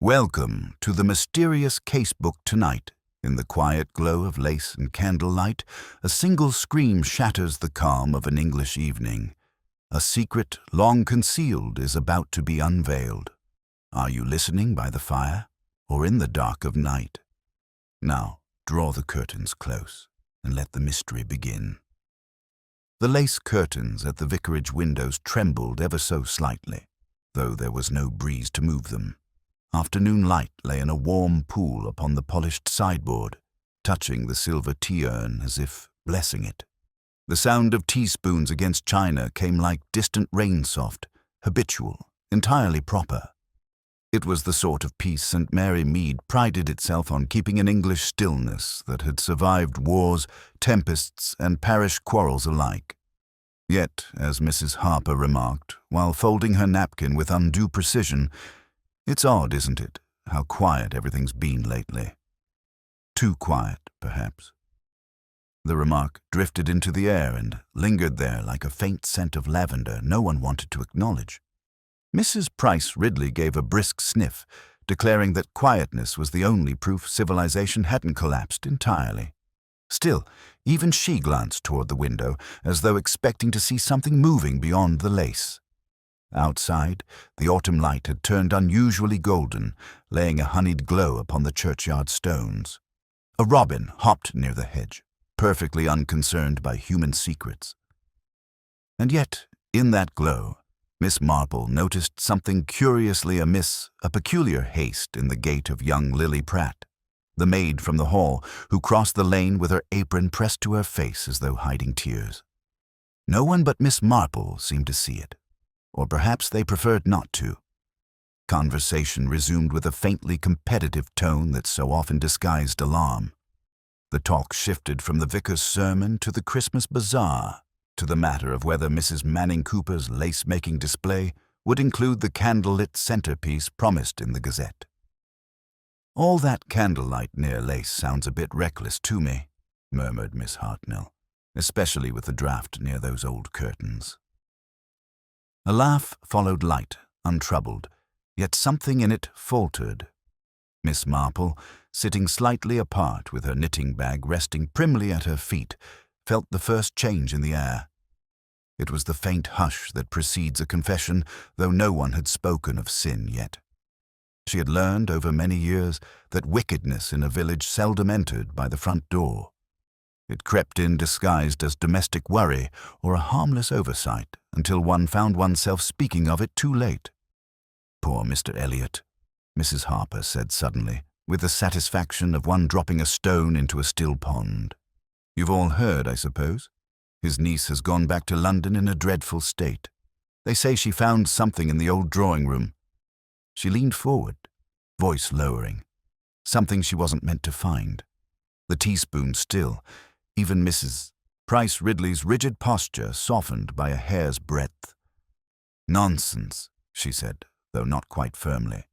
Welcome to the mysterious casebook tonight. In the quiet glow of lace and candlelight, a single scream shatters the calm of an English evening. A secret long concealed is about to be unveiled. Are you listening by the fire or in the dark of night? Now, draw the curtains close and let the mystery begin. The lace curtains at the vicarage windows trembled ever so slightly, though there was no breeze to move them. Afternoon light lay in a warm pool upon the polished sideboard, touching the silver tea-urn as if blessing it. The sound of teaspoons against china came like distant rain-soft, habitual, entirely proper. It was the sort of peace St. Mary Mead prided itself on keeping an English stillness that had survived wars, tempests, and parish quarrels alike. Yet, as Mrs. Harper remarked, while folding her napkin with undue precision, "It's odd, isn't it, how quiet everything's been lately? Too quiet, perhaps." The remark drifted into the air and lingered there like a faint scent of lavender no one wanted to acknowledge. Mrs. Price Ridley gave a brisk sniff, declaring that quietness was the only proof civilization hadn't collapsed entirely. Still, even she glanced toward the window, as though expecting to see something moving beyond the lace. Outside, the autumn light had turned unusually golden, laying a honeyed glow upon the churchyard stones. A robin hopped near the hedge, perfectly unconcerned by human secrets. And yet, in that glow, Miss Marple noticed something curiously amiss, a peculiar haste in the gait of young Lily Pratt, the maid from the hall, who crossed the lane with her apron pressed to her face as though hiding tears. No one but Miss Marple seemed to see it, or perhaps they preferred not to. Conversation resumed with a faintly competitive tone that so often disguised alarm. The talk shifted from the vicar's sermon to the Christmas bazaar, to the matter of whether Mrs. Manning Cooper's lace-making display would include the candlelit centerpiece promised in the Gazette. "All that candlelight near lace sounds a bit reckless to me," murmured Miss Hartnell, "especially with the draught near those old curtains." A laugh followed light, untroubled, yet something in it faltered. Miss Marple, sitting slightly apart with her knitting bag resting primly at her feet, felt the first change in the air. It was the faint hush that precedes a confession, though no one had spoken of sin yet. She had learned over many years that wickedness in a village seldom entered by the front door. It crept in disguised as domestic worry or a harmless oversight until one found oneself speaking of it too late. "Poor Mr. Elliot," Mrs. Harper said suddenly, with the satisfaction of one dropping a stone into a still pond. "You've all heard, I suppose? His niece has gone back to London in a dreadful state. They say she found something in the old drawing-room." She leaned forward, voice lowering. Something she wasn't meant to find. The teaspoon still, even Mrs. Price Ridley's rigid posture softened by a hair's breadth. "Nonsense," she said, though not quite firmly.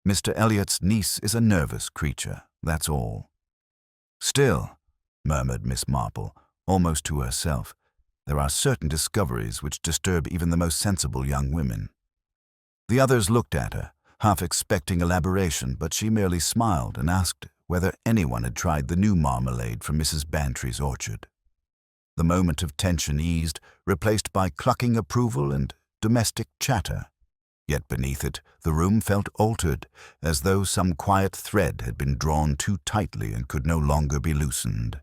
"Mr. Elliot's niece is a nervous creature, that's all." "Still," murmured Miss Marple, almost to herself, "there are certain discoveries which disturb even the most sensible young women." The others looked at her, half expecting elaboration, but she merely smiled and asked whether anyone had tried the new marmalade from Mrs. Bantry's orchard. The moment of tension eased, replaced by clucking approval and domestic chatter. Yet beneath it, the room felt altered, as though some quiet thread had been drawn too tightly and could no longer be loosened.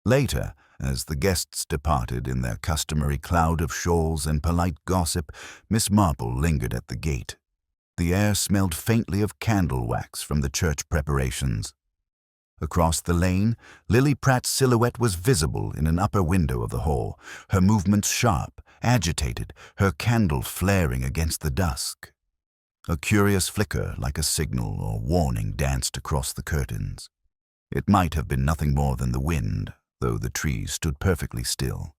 Later, as the guests departed in their customary cloud of shawls and polite gossip, Miss Marple lingered at the gate. The air smelled faintly of candle wax from the church preparations. Across the lane, Lily Pratt's silhouette was visible in an upper window of the hall, her movements sharp, agitated, her candle flaring against the dusk. A curious flicker, like a signal or warning, danced across the curtains. It might have been nothing more than the wind, though the trees stood perfectly still.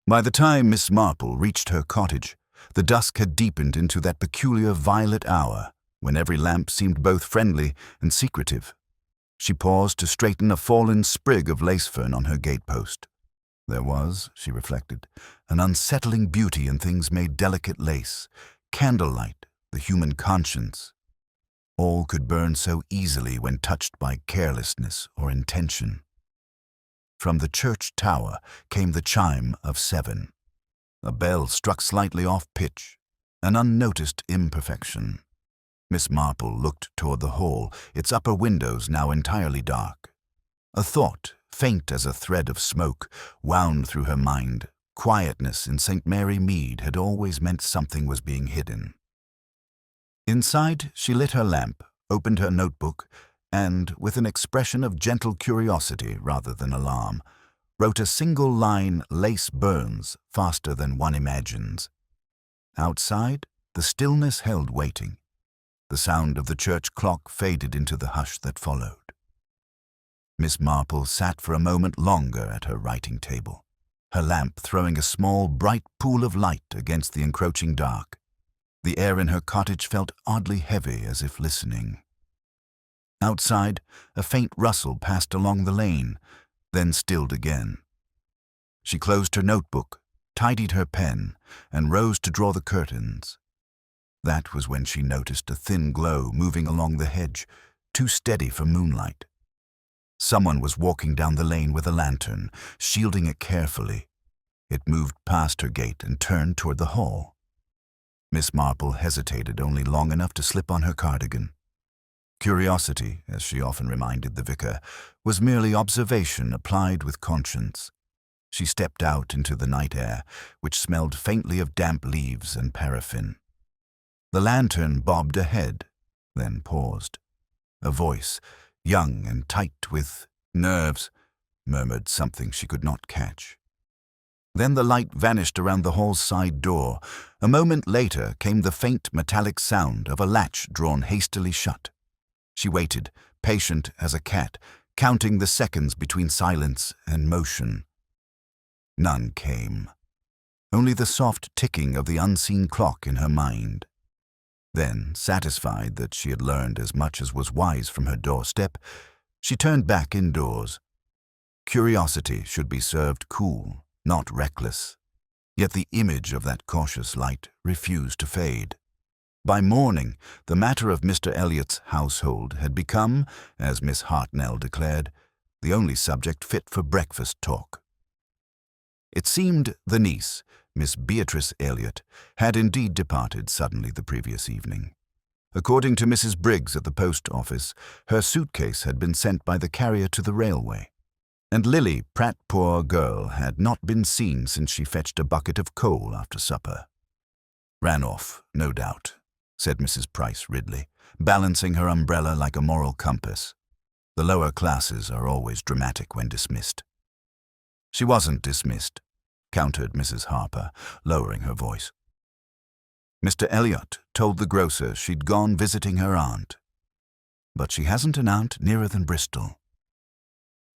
By the time Miss Marple reached her cottage, the dusk had deepened into that peculiar violet hour when every lamp seemed both friendly and secretive. She paused to straighten a fallen sprig of lace-fern on her gatepost. There was, she reflected, an unsettling beauty in things made delicate lace, candlelight, the human conscience. All could burn so easily when touched by carelessness or intention. From the church tower came the chime of 7. A bell struck slightly off pitch, an unnoticed imperfection. Miss Marple looked toward the hall, its upper windows now entirely dark. A thought, faint as a thread of smoke, wound through her mind. Quietness in St. Mary Mead had always meant something was being hidden. Inside, she lit her lamp, opened her notebook, and, with an expression of gentle curiosity rather than alarm, wrote a single line, "Lace burns faster than one imagines." Outside, the stillness held waiting. The sound of the church clock faded into the hush that followed. Miss Marple sat for a moment longer at her writing table, her lamp throwing a small, bright pool of light against the encroaching dark. The air in her cottage felt oddly heavy, as if listening. Outside, a faint rustle passed along the lane, then stilled again. She closed her notebook, tidied her pen, and rose to draw the curtains. That was when she noticed a thin glow moving along the hedge, too steady for moonlight. Someone was walking down the lane with a lantern, shielding it carefully. It moved past her gate and turned toward the hall. Miss Marple hesitated only long enough to slip on her cardigan. Curiosity, as she often reminded the vicar, was merely observation applied with conscience. She stepped out into the night air, which smelled faintly of damp leaves and paraffin. The lantern bobbed ahead, then paused. A voice, young and tight with nerves, murmured something she could not catch. Then the light vanished around the hall's side door. A moment later came the faint metallic sound of a latch drawn hastily shut. She waited, patient as a cat, counting the seconds between silence and motion. None came. Only the soft ticking of the unseen clock in her mind. Then, satisfied that she had learned as much as was wise from her doorstep, she turned back indoors. Curiosity should be served cool, not reckless. Yet the image of that cautious light refused to fade. By morning, the matter of Mr. Elliot's household had become, as Miss Hartnell declared, the only subject fit for breakfast talk. It seemed the niece, Miss Beatrice Elliot, had indeed departed suddenly the previous evening. According to Mrs. Briggs at the post office, her suitcase had been sent by the carrier to the railway. And Lily, Pratt, poor girl, had not been seen since she fetched a bucket of coal after supper. "Ran off, no doubt," said Mrs. Price Ridley, balancing her umbrella like a moral compass. The lower classes are always dramatic when dismissed. "She wasn't dismissed," countered Mrs. Harper, lowering her voice. "Mr. Elliot told the grocer she'd gone visiting her aunt. But she hasn't an aunt nearer than Bristol."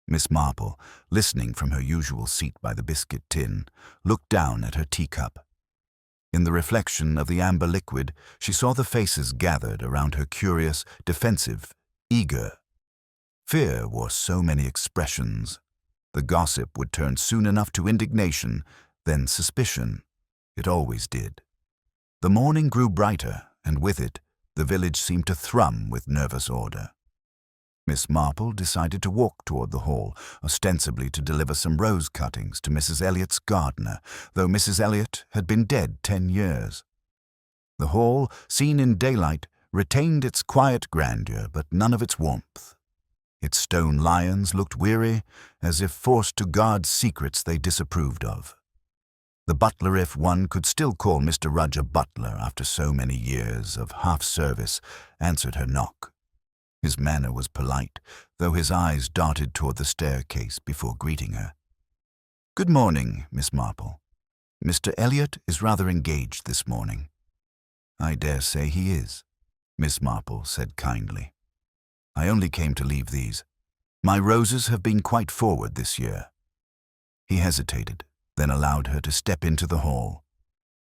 Miss Marple, listening from her usual seat by the biscuit tin, looked down at her teacup. In the reflection of the amber liquid, she saw the faces gathered around her, curious, defensive, eager. Fear wore so many expressions. The gossip would turn soon enough to indignation, then suspicion. It always did. The morning grew brighter, and with it, the village seemed to thrum with nervous order. Miss Marple decided to walk toward the hall, ostensibly to deliver some rose cuttings to Mrs. Elliot's gardener, though Mrs. Elliot had been dead 10 years. The hall, seen in daylight, retained its quiet grandeur, but none of its warmth. Its stone lions looked weary, as if forced to guard secrets they disapproved of. The butler, if one could still call Mr. Rudge a butler after so many years of half-service, answered her knock. His manner was polite, though his eyes darted toward the staircase before greeting her. "Good morning, Miss Marple. Mr. Elliot is rather engaged this morning." "I dare say he is," Miss Marple said kindly. "I only came to leave these. My roses have been quite forward this year." He hesitated, then allowed her to step into the hall.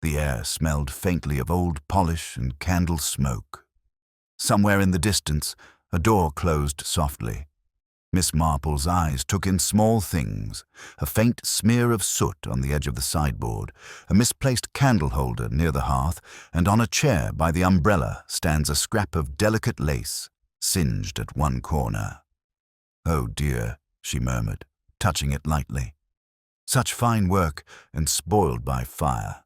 The air smelled faintly of old polish and candle smoke. Somewhere in the distance, a door closed softly. Miss Marple's eyes took in small things, a faint smear of soot on the edge of the sideboard, a misplaced candle holder near the hearth, and on a chair by the umbrella stands a scrap of delicate lace, singed at one corner. "Oh dear," she murmured, touching it lightly. "Such fine work, and spoiled by fire."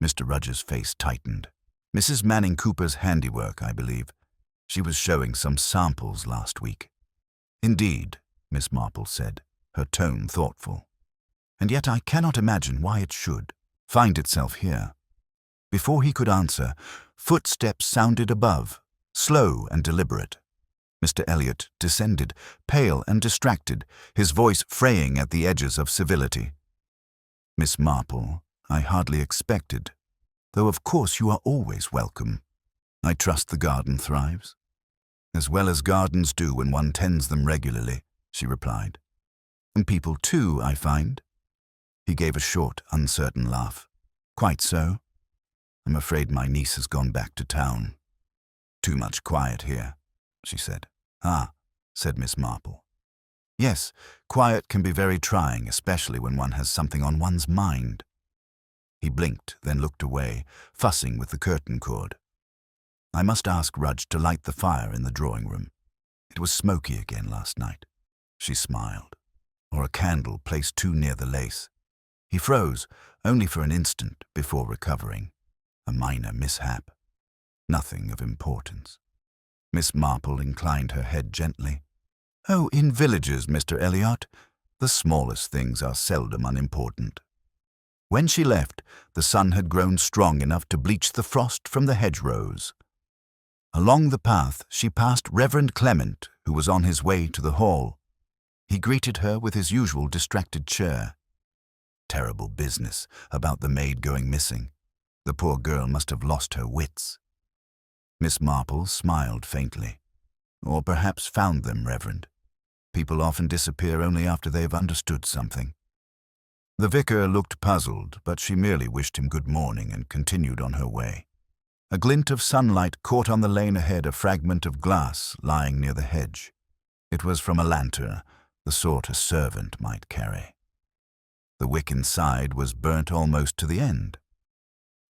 Mr. Rudge's face tightened. "Mrs. Manning Cooper's handiwork, I believe. She was showing some samples last week." "Indeed," Miss Marple said, her tone thoughtful. "And yet I cannot imagine why it should find itself here." Before he could answer, footsteps sounded above, slow and deliberate. Mr. Elliot descended, pale and distracted, his voice fraying at the edges of civility. "Miss Marple, I hardly expected, though of course you are always welcome. I trust the garden thrives." "As well as gardens do when one tends them regularly," she replied. "And people too, I find." He gave a short, uncertain laugh. "Quite so. I'm afraid my niece has gone back to town." "Too much quiet here," she said. "Ah," said Miss Marple. "Yes, quiet can be very trying, especially when one has something on one's mind." He blinked, then looked away, fussing with the curtain cord. "I must ask Rudge to light the fire in the drawing-room. It was smoky again last night." She smiled. "Or a candle placed too near the lace." He froze, only for an instant, before recovering. A minor mishap. Nothing of importance. Miss Marple inclined her head gently. "Oh, in villages, Mr. Elliot, the smallest things are seldom unimportant." When she left, the sun had grown strong enough to bleach the frost from the hedgerows. Along the path, she passed Reverend Clement, who was on his way to the hall. He greeted her with his usual distracted cheer. Terrible business about the maid going missing. The poor girl must have lost her wits. Miss Marple smiled faintly. "Or perhaps found them, Reverend. People often disappear only after they have understood something." The vicar looked puzzled, but she merely wished him good morning and continued on her way. A glint of sunlight caught on the lane ahead a fragment of glass lying near the hedge. It was from a lantern, the sort a servant might carry. The wick inside was burnt almost to the end.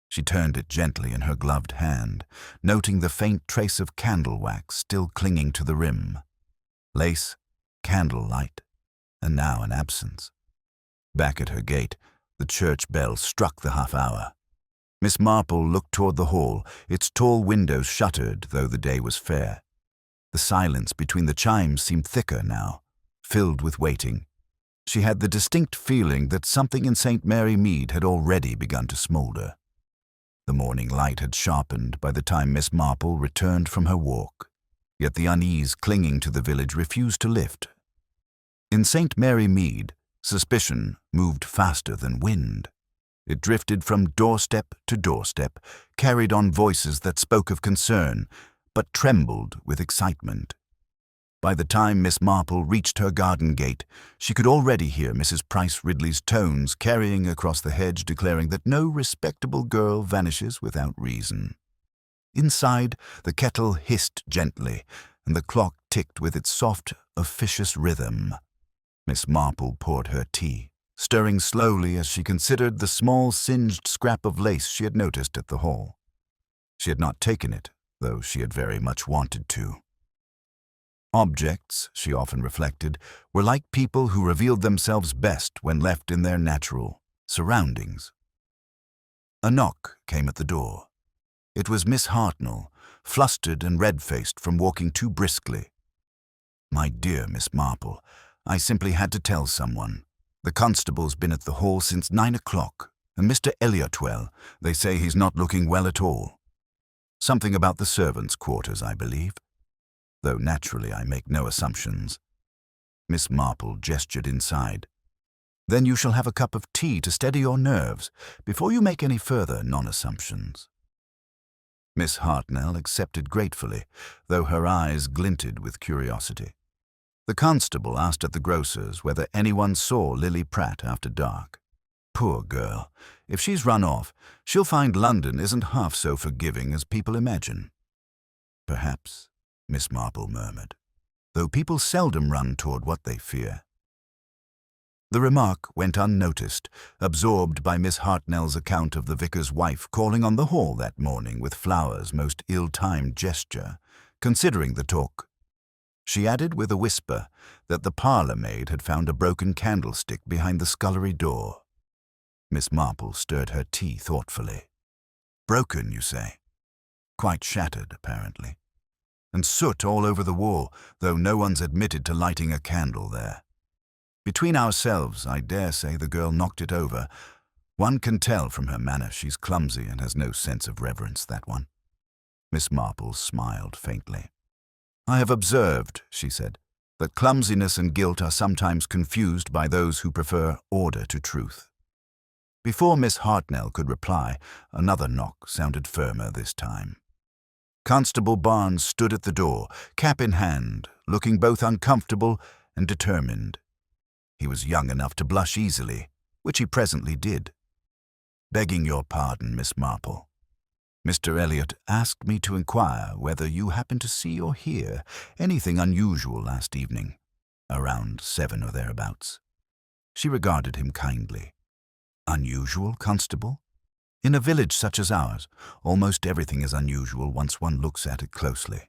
She turned it gently in her gloved hand, noting the faint trace of candle wax still clinging to the rim. Lace, candlelight, and now an absence. Back at her gate, the church bell struck the half-hour. Miss Marple looked toward the hall, its tall windows shuttered, though the day was fair. The silence between the chimes seemed thicker now, filled with waiting. She had the distinct feeling that something in St. Mary Mead had already begun to smoulder. The morning light had sharpened by the time Miss Marple returned from her walk, yet the unease clinging to the village refused to lift. In St. Mary Mead, suspicion moved faster than wind. It drifted from doorstep to doorstep, carried on voices that spoke of concern, but trembled with excitement. By the time Miss Marple reached her garden gate, she could already hear Mrs. Price Ridley's tones carrying across the hedge, declaring that no respectable girl vanishes without reason. Inside, the kettle hissed gently, and the clock ticked with its soft, officious rhythm. Miss Marple poured her tea, stirring slowly as she considered the small singed scrap of lace she had noticed at the hall. She had not taken it, though she had very much wanted to. Objects, she often reflected, were like people who revealed themselves best when left in their natural surroundings. A knock came at the door. It was Miss Hartnell, flustered and red-faced from walking too briskly. "My dear Miss Marple, I simply had to tell someone. The constable's been at the hall since 9 o'clock, and Mr. Elliotwell, they say he's not looking well at all. Something about the servants' quarters, I believe. Though naturally I make no assumptions." Miss Marple gestured inside. "Then you shall have a cup of tea to steady your nerves before you make any further non-assumptions." Miss Hartnell accepted gratefully, though her eyes glinted with curiosity. The constable asked at the grocer's whether anyone saw Lily Pratt after dark. Poor girl, if she's run off, she'll find London isn't half so forgiving as people imagine. "Perhaps," Miss Marple murmured. though people seldom run toward what they fear. The remark went unnoticed, absorbed by Miss Hartnell's account of the vicar's wife calling on the hall that morning with flowers, most ill-timed gesture, considering the talk. She added with a whisper that the parlour-maid had found a broken candlestick behind the scullery door. Miss Marple stirred her tea thoughtfully. Broken, you say? Quite shattered, apparently. And soot all over the wall, though no one's admitted to lighting a candle there. Between ourselves, I dare say the girl knocked it over. One can tell from her manner she's clumsy and has no sense of reverence, that one. Miss Marple smiled faintly. I have observed, she said, that clumsiness and guilt are sometimes confused by those who prefer order to truth. Before Miss Hartnell could reply, another knock sounded firmer this time. Constable Barnes stood at the door, cap in hand, looking both uncomfortable and determined. He was young enough to blush easily, which he presently did. Begging your pardon, Miss Marple. Mr. Elliot asked me to inquire whether you happened to see or hear anything unusual last evening, around 7 or thereabouts. She regarded him kindly. Unusual, Constable? In a village such as ours, almost everything is unusual once one looks at it closely.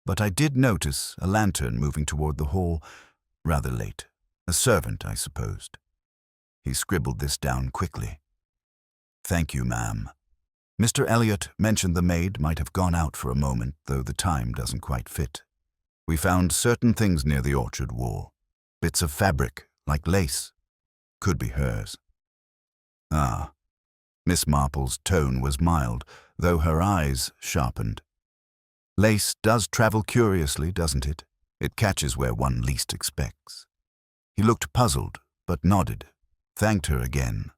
But I did notice a lantern moving toward the hall rather late. A servant, I supposed. He scribbled this down quickly. Thank you, ma'am. Mr. Elliot mentioned the maid might have gone out for a moment, though the time doesn't quite fit. We found certain things near the orchard wall. Bits of fabric, like lace. Could be hers. Ah. Miss Marple's tone was mild, though her eyes sharpened. Lace does travel curiously, doesn't it? It catches where one least expects. He looked puzzled, but nodded, thanked her again,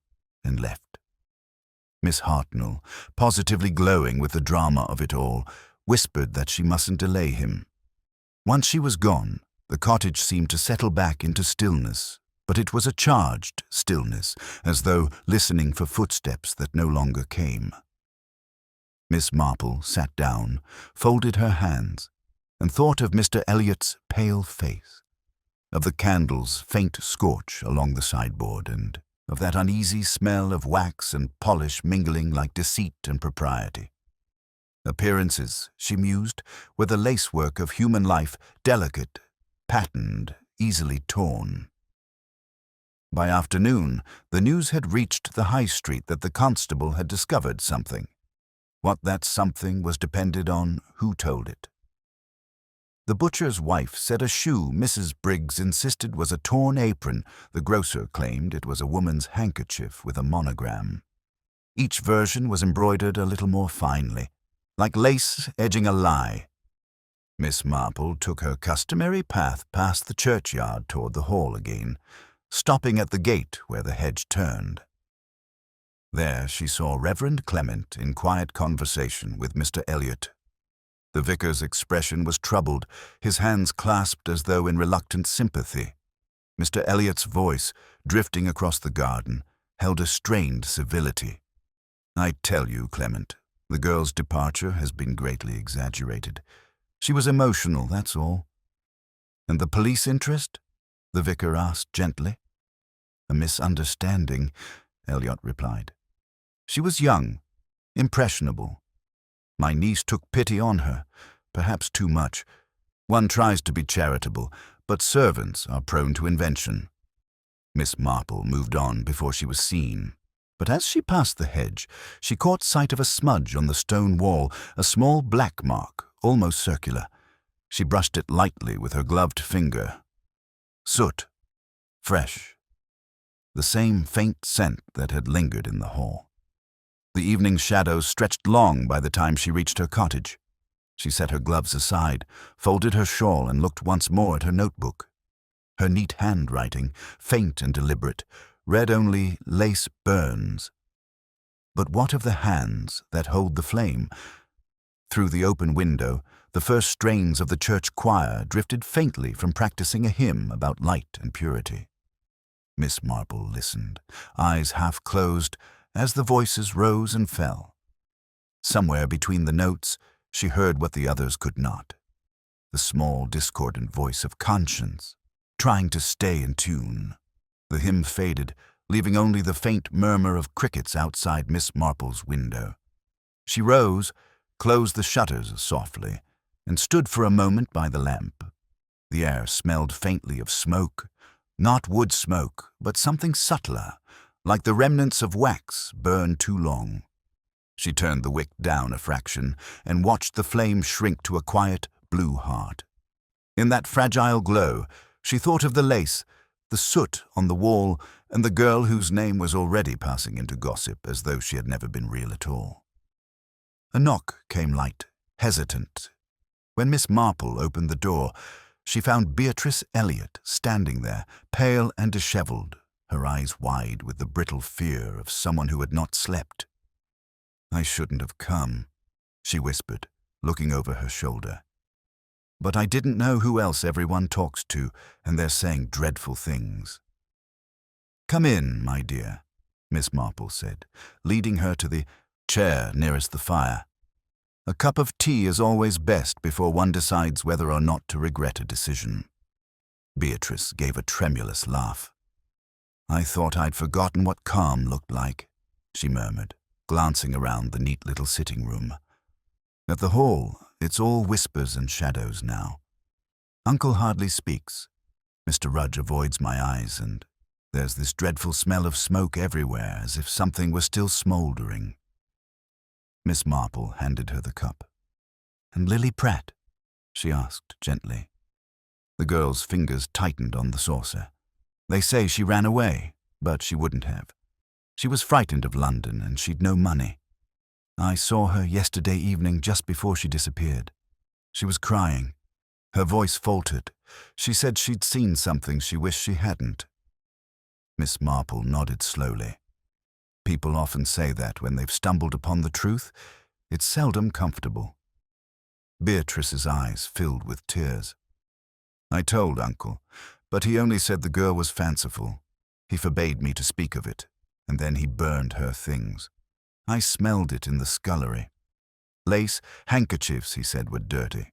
and left. Miss Hartnell, positively glowing with the drama of it all, whispered that she mustn't delay him. Once she was gone, the cottage seemed to settle back into stillness, but it was a charged stillness, as though listening for footsteps that no longer came. Miss Marple sat down, folded her hands, and thought of Mr. Elliot's pale face, of the candle's faint scorch along the sideboard, and of that uneasy smell of wax and polish mingling like deceit and propriety. Appearances, she mused, were the lacework of human life, delicate, patterned, easily torn. By afternoon, the news had reached the high street that the constable had discovered something. What that something was depended on who told it. The butcher's wife said a shoe Mrs. Briggs insisted was a torn apron. The grocer claimed it was a woman's handkerchief with a monogram. Each version was embroidered a little more finely, like lace edging a lie. Miss Marple took her customary path past the churchyard toward the hall again, stopping at the gate where the hedge turned. There she saw Reverend Clement in quiet conversation with Mr. Elliot. The vicar's expression was troubled, his hands clasped as though in reluctant sympathy. Mr. Elliot's voice, drifting across the garden, held a strained civility. I tell you, Clement, the girl's departure has been greatly exaggerated. She was emotional, that's all. And the police interest? The vicar asked gently. A misunderstanding, Elliot replied. She was young, impressionable. My niece took pity on her, perhaps too much. One tries to be charitable, but servants are prone to invention. Miss Marple moved on before she was seen, but as she passed the hedge, she caught sight of a smudge on the stone wall, a small black mark, almost circular. She brushed it lightly with her gloved finger. Soot. Fresh. The same faint scent that had lingered in the hall. The evening shadows stretched long by the time she reached her cottage. She set her gloves aside, folded her shawl, and looked once more at her notebook. Her neat handwriting, faint and deliberate, read only lace burns. But what of the hands that hold the flame? Through the open window, the first strains of the church choir drifted faintly from practicing a hymn about light and purity. Miss Marple listened, eyes half closed, as the voices rose and fell. Somewhere between the notes, she heard what the others could not. the small, discordant voice of conscience, trying to stay in tune. The hymn faded, leaving only the faint murmur of crickets outside Miss Marple's window. She rose, closed the shutters softly, and stood for a moment by the lamp. The air smelled faintly of smoke, not wood smoke, but something subtler, like the remnants of wax burned too long. She turned the wick down a fraction and watched the flame shrink to a quiet blue heart. In that fragile glow, she thought of the lace, the soot on the wall, and the girl whose name was already passing into gossip as though she had never been real at all. A knock came light, hesitant. When Miss Marple opened the door, she found Beatrice Elliot standing there, pale and dishevelled, her eyes wide with the brittle fear of someone who had not slept. "I shouldn't have come," she whispered, looking over her shoulder. "But I didn't know who else everyone talks to, and they're saying dreadful things." "Come in, my dear," Miss Marple said, leading her to the chair nearest the fire. "A cup of tea is always best before one decides whether or not to regret a decision." Beatrice gave a tremulous laugh. "I thought I'd forgotten what calm looked like," she murmured, glancing around the neat little sitting room. "At the hall, it's all whispers and shadows now. Uncle hardly speaks. Mr. Rudge avoids my eyes, and there's this dreadful smell of smoke everywhere, as if something were still smouldering." Miss Marple handed her the cup. "And Lily Pratt?" she asked gently. The girl's fingers tightened on the saucer. "They say she ran away, but she wouldn't have. She was frightened of London, and she'd no money. I saw her yesterday evening just before she disappeared. She was crying. Her voice faltered. She said she'd seen something she wished she hadn't." Miss Marple nodded slowly. People often say that when they've stumbled upon the truth, it's seldom comfortable. Beatrice's eyes filled with tears. "I told Uncle, but he only said the girl was fanciful. He forbade me to speak of it, and then he burned her things. I smelled it in the scullery. Lace, handkerchiefs, he said, were dirty.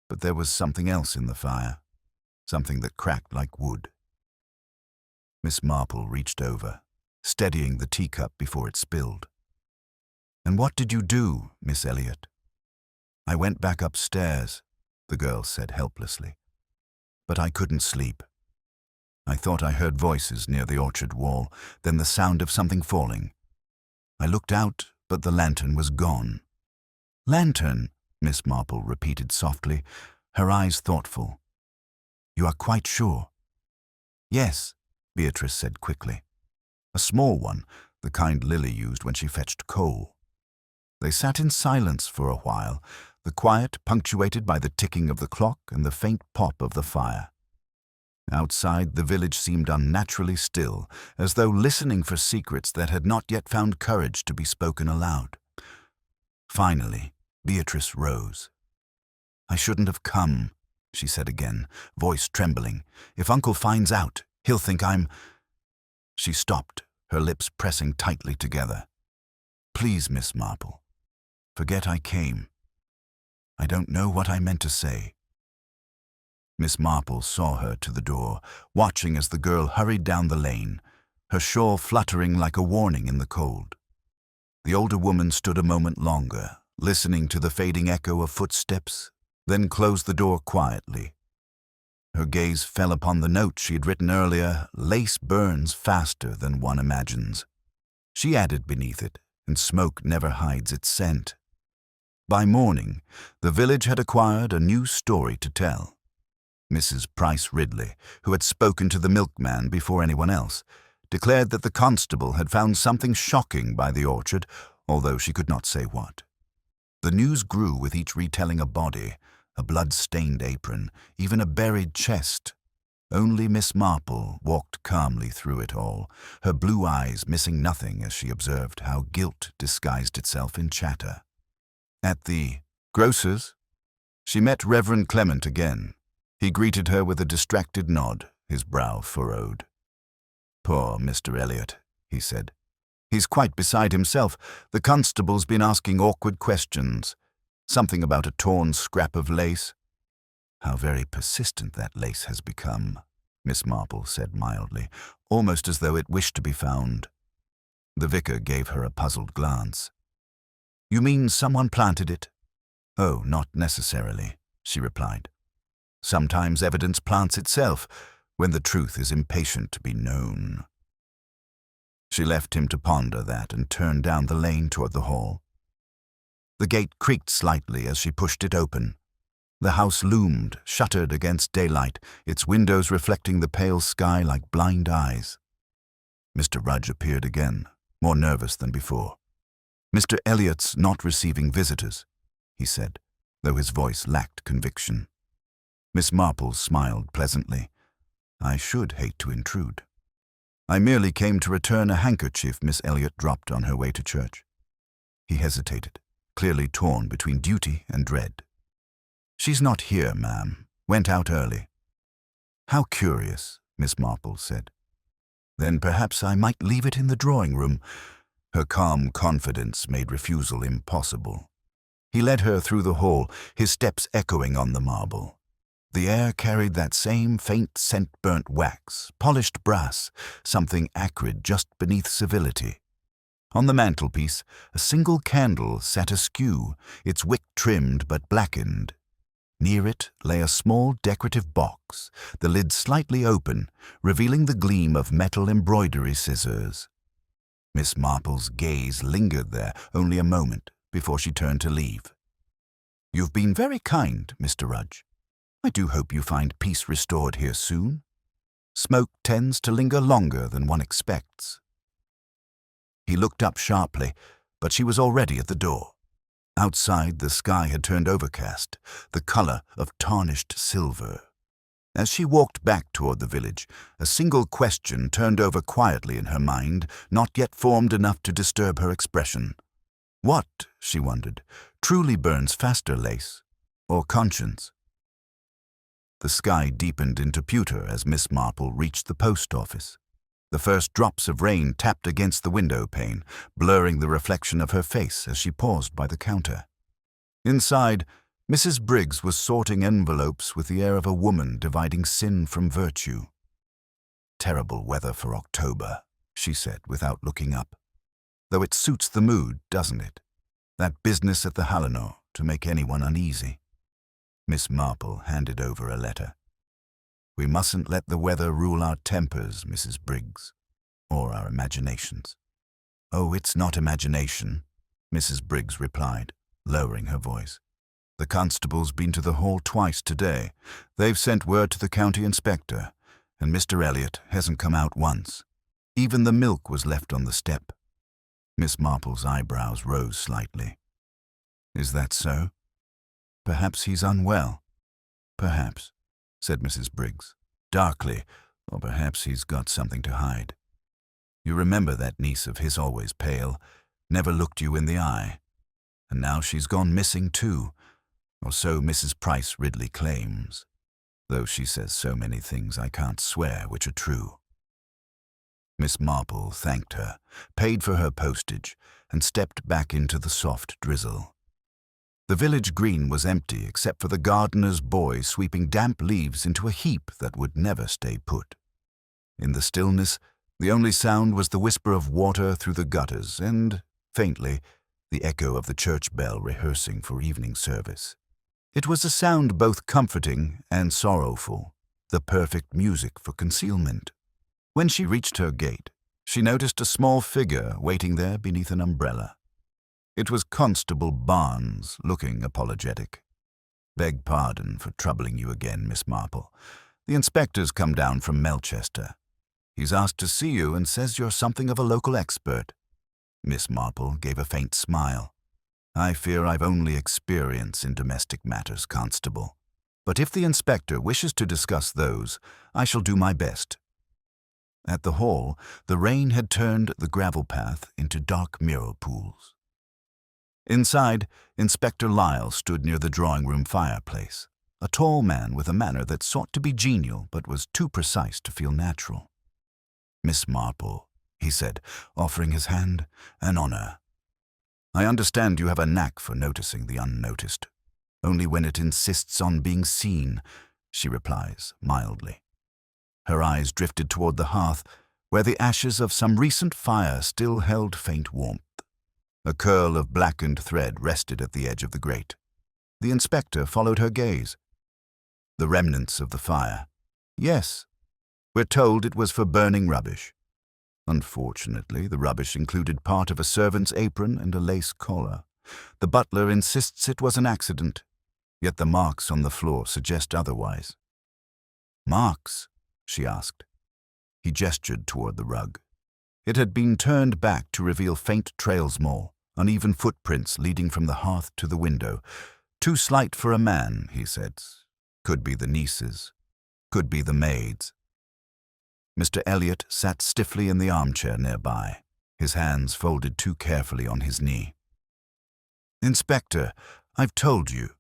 But there was something else in the fire, something that cracked like wood." Miss Marple reached over, steadying the teacup before it spilled. "And what did you do, Miss Elliot?" "I went back upstairs," the girl said helplessly. "But I couldn't sleep. I thought I heard voices near the orchard wall, then the sound of something falling. I looked out, but the lantern was gone." "Lantern?" Miss Marple repeated softly, her eyes thoughtful. "You are quite sure?" "Yes," Beatrice said quickly. "A small one, the kind Lily used when she fetched coal." They sat in silence for a while, the quiet punctuated by the ticking of the clock and the faint pop of the fire. Outside, the village seemed unnaturally still, as though listening for secrets that had not yet found courage to be spoken aloud. Finally, Beatrice rose. "I shouldn't have come," she said again, voice trembling. "If Uncle finds out, he'll think I'm—" She stopped, her lips pressing tightly together. "Please, Miss Marple, forget I came. I don't know what I meant to say." Miss Marple saw her to the door, watching as the girl hurried down the lane, her shawl fluttering like a warning in the cold. The older woman stood a moment longer, listening to the fading echo of footsteps, then closed the door quietly. Her gaze fell upon the note she had written earlier, "Lace burns faster than one imagines." She added beneath it, "And smoke never hides its scent." By morning, the village had acquired a new story to tell. Mrs. Price Ridley, who had spoken to the milkman before anyone else, declared that the constable had found something shocking by the orchard, although she could not say what. The news grew with each retelling: a body, a blood-stained apron, even a buried chest. Only Miss Marple walked calmly through it all, her blue eyes missing nothing as she observed how guilt disguised itself in chatter. At the grocer's, she met Reverend Clement again. He greeted her with a distracted nod, his brow furrowed. "Poor Mr. Elliot," he said. "He's quite beside himself. The constable's been asking awkward questions. Something about a torn scrap of lace. How very persistent that lace has become, Miss Marple said mildly, almost as though it wished to be found. The vicar gave her a puzzled glance. You mean someone planted it? Oh, not necessarily, she replied. Sometimes evidence plants itself when the truth is impatient to be known. She left him to ponder that and turned down the lane toward the hall. The gate creaked slightly as she pushed it open. The house loomed, shuttered against daylight, its windows reflecting the pale sky like blind eyes. Mr. Rudge appeared again, more nervous than before. Mr. Elliot's not receiving visitors, he said, though his voice lacked conviction. Miss Marple smiled pleasantly. I should hate to intrude. I merely came to return a handkerchief Miss Elliot dropped on her way to church. He hesitated, clearly torn between duty and dread. She's not here, ma'am. Went out early. How curious, Miss Marple said. Then perhaps I might leave it in the drawing room. Her calm confidence made refusal impossible. He led her through the hall, his steps echoing on the marble. The air carried that same faint scent burnt wax, polished brass, something acrid just beneath civility. On the mantelpiece, a single candle sat askew, its wick trimmed but blackened. Near it lay a small decorative box, the lid slightly open, revealing the gleam of metal embroidery scissors. Miss Marple's gaze lingered there only a moment before she turned to leave. You've been very kind, Mr. Rudge. I do hope you find peace restored here soon. Smoke tends to linger longer than one expects. He looked up sharply, but she was already at the door. Outside, the sky had turned overcast, the color of tarnished silver. As she walked back toward the village, a single question turned over quietly in her mind, not yet formed enough to disturb her expression. What, she wondered, truly burns faster, lace or conscience? The sky deepened into pewter as Miss Marple reached the post office. The first drops of rain tapped against the window pane, blurring the reflection of her face as she paused by the counter. Inside, Mrs. Briggs was sorting envelopes with the air of a woman dividing sin from virtue. Terrible weather for October, she said without looking up. Though it suits the mood, doesn't it? That business at the Hallinor to make anyone uneasy. Miss Marple handed over a letter. We mustn't let the weather rule our tempers, Mrs. Briggs, or our imaginations. Oh, it's not imagination, Mrs. Briggs replied, lowering her voice. The constable's been to the hall twice today. They've sent word to the county inspector, and Mr. Elliot hasn't come out once. Even the milk was left on the step. Miss Marple's eyebrows rose slightly. Is that so? Perhaps he's unwell. Perhaps, said Mrs. Briggs, darkly, or perhaps he's got something to hide. You remember that niece of his, always pale, never looked you in the eye. And now she's gone missing too, or so Mrs. Price Ridley claims, though she says so many things I can't swear which are true. Miss Marple thanked her, paid for her postage, and stepped back into the soft drizzle. The village green was empty except for the gardener's boy sweeping damp leaves into a heap that would never stay put. In the stillness, the only sound was the whisper of water through the gutters and, faintly, the echo of the church bell rehearsing for evening service. It was a sound both comforting and sorrowful, the perfect music for concealment. When she reached her gate, she noticed a small figure waiting there beneath an umbrella. It was Constable Barnes, looking apologetic. Beg pardon for troubling you again, Miss Marple. The inspector's come down from Melchester. He's asked to see you and says you're something of a local expert. Miss Marple gave a faint smile. I fear I've only experience in domestic matters, Constable. But if the inspector wishes to discuss those, I shall do my best. At the hall, the rain had turned the gravel path into dark mirror pools. Inside, Inspector Lyle stood near the drawing-room fireplace, a tall man with a manner that sought to be genial but was too precise to feel natural. Miss Marple, he said, offering his hand, an honor. I understand you have a knack for noticing the unnoticed. Only when it insists on being seen, she replies mildly. Her eyes drifted toward the hearth, where the ashes of some recent fire still held faint warmth. A curl of blackened thread rested at the edge of the grate. The inspector followed her gaze. The remnants of the fire. Yes, we're told it was for burning rubbish. Unfortunately, the rubbish included part of a servant's apron and a lace collar. The butler insists it was an accident, yet the marks on the floor suggest otherwise. Marks? She asked. He gestured toward the rug. It had been turned back to reveal faint trails more, uneven footprints leading from the hearth to the window. Too slight for a man, he said. Could be the niece's. Could be the maid's. Mr. Elliot sat stiffly in the armchair nearby, his hands folded too carefully on his knee. Inspector, I've told you.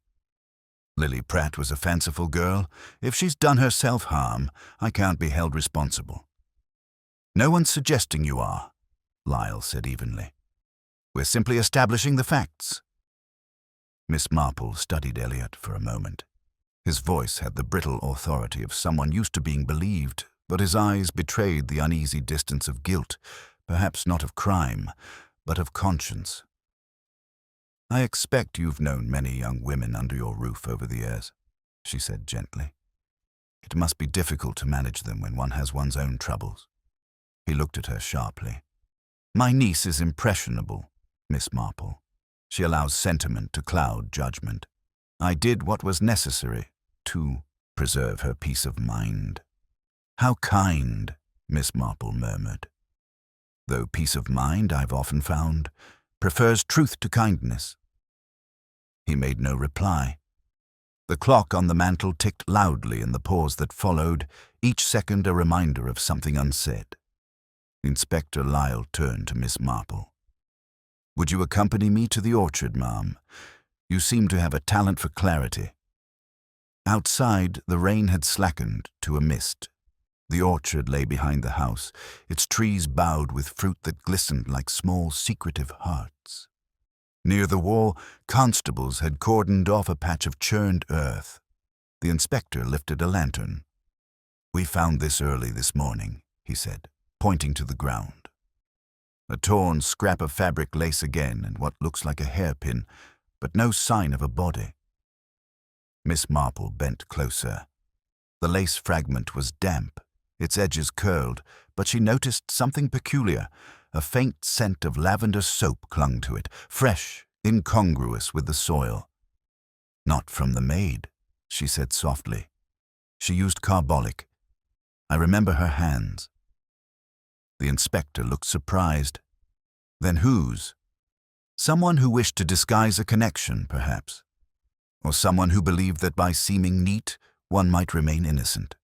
Lily Pratt was a fanciful girl. If she's done herself harm, I can't be held responsible. No one's suggesting you are, Lyle said evenly. We're simply establishing the facts. Miss Marple studied Elliot for a moment. His voice had the brittle authority of someone used to being believed, but his eyes betrayed the uneasy distance of guilt, perhaps not of crime, but of conscience. I expect you've known many young women under your roof over the years, she said gently. It must be difficult to manage them when one has one's own troubles. He looked at her sharply. My niece is impressionable, Miss Marple. She allows sentiment to cloud judgment. I did what was necessary to preserve her peace of mind. How kind, Miss Marple murmured. Though peace of mind, I've often found, prefers truth to kindness. He made no reply. The clock on the mantel ticked loudly in the pause that followed, each second a reminder of something unsaid. Inspector Lyle turned to Miss Marple. Would you accompany me to the orchard, ma'am? You seem to have a talent for clarity. Outside, the rain had slackened to a mist. The orchard lay behind the house, its trees bowed with fruit that glistened like small, secretive hearts. Near the wall, constables had cordoned off a patch of churned earth. The inspector lifted a lantern. We found this early this morning, he said, pointing to the ground. A torn scrap of fabric lace again and what looks like a hairpin, but no sign of a body. Miss Marple bent closer. The lace fragment was damp, its edges curled, but she noticed something peculiar. A faint scent of lavender soap clung to it, fresh, incongruous with the soil. Not from the maid, she said softly. She used carbolic. I remember her hands. The inspector looked surprised. Then whose? Someone who wished to disguise a connection, perhaps. Or someone who believed that by seeming neat, one might remain innocent.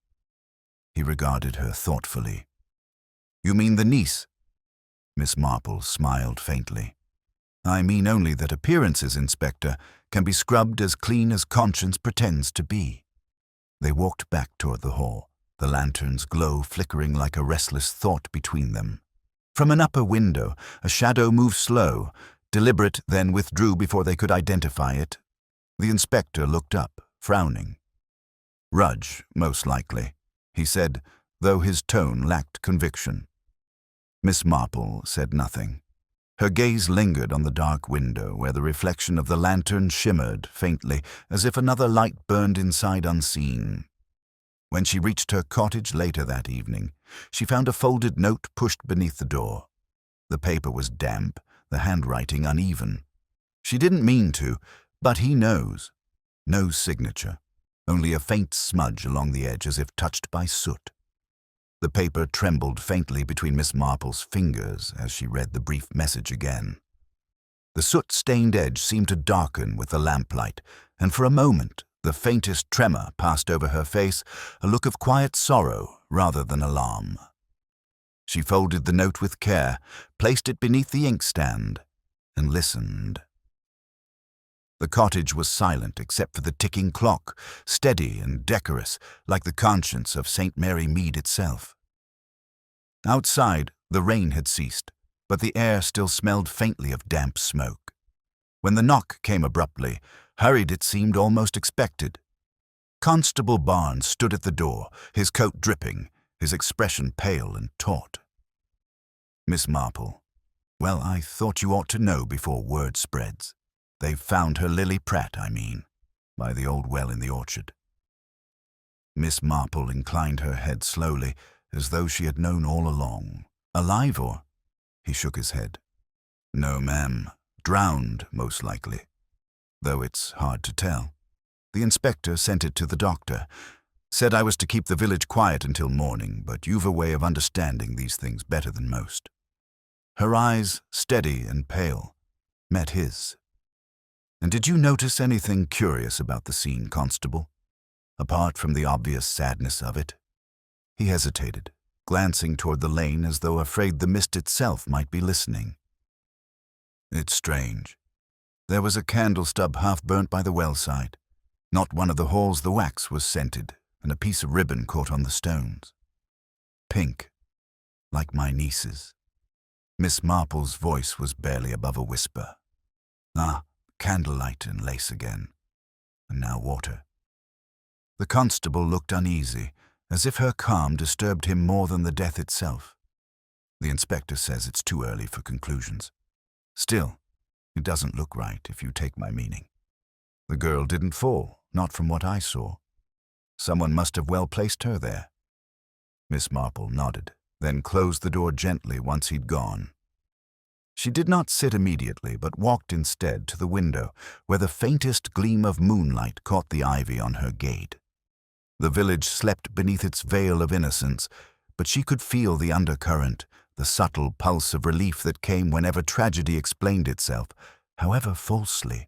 He regarded her thoughtfully. You mean the niece? Miss Marple smiled faintly. I mean only that appearances, Inspector, can be scrubbed as clean as conscience pretends to be. They walked back toward the hall, the lantern's glow flickering like a restless thought between them. From an upper window, a shadow moved slow, deliberate, then withdrew before they could identify it. The inspector looked up, frowning. Rudge, most likely, he said, though his tone lacked conviction. Miss Marple said nothing. Her gaze lingered on the dark window where the reflection of the lantern shimmered faintly, as if another light burned inside unseen. When she reached her cottage later that evening, she found a folded note pushed beneath the door. The paper was damp, the handwriting uneven. She didn't mean to, but he knows. No signature, only a faint smudge along the edge as if touched by soot. The paper trembled faintly between Miss Marple's fingers as she read the brief message again. The soot-stained edge seemed to darken with the lamplight, and for a moment the faintest tremor passed over her face, a look of quiet sorrow rather than alarm. She folded the note with care, placed it beneath the inkstand, and listened. The cottage was silent except for the ticking clock, steady and decorous, like the conscience of St. Mary Mead itself. Outside, the rain had ceased, but the air still smelled faintly of damp smoke. When the knock came abruptly, hurried it seemed almost expected. Constable Barnes stood at the door, his coat dripping, his expression pale and taut. "Miss Marple, well, I thought you ought to know before word spreads. They've found her Lily Pratt, I mean, by the old well in the orchard." Miss Marple inclined her head slowly, as though she had known all along. "Alive, or?" He shook his head. "No, ma'am. Drowned, most likely. Though it's hard to tell. The inspector sent it to the doctor. Said I was to keep the village quiet until morning, but you've a way of understanding these things better than most." Her eyes, steady and pale, met his. "And did you notice anything curious about the scene, Constable? Apart from the obvious sadness of it?" He hesitated, glancing toward the lane as though afraid the mist itself might be listening. "It's strange. There was a candle stub half burnt by the well side. Not one of the halls the wax was scented, and a piece of ribbon caught on the stones. Pink, like my niece's." Miss Marple's voice was barely above a whisper. "Ah, candlelight and lace again. And now water." The constable looked uneasy, as if her calm disturbed him more than the death itself. "The inspector says it's too early for conclusions. Still, it doesn't look right, if you take my meaning. The girl didn't fall, not from what I saw. Someone must have well placed her there." Miss Marple nodded, then closed the door gently once he'd gone. She did not sit immediately, but walked instead to the window, where the faintest gleam of moonlight caught the ivy on her gate. The village slept beneath its veil of innocence, but she could feel the undercurrent, the subtle pulse of relief that came whenever tragedy explained itself, however falsely.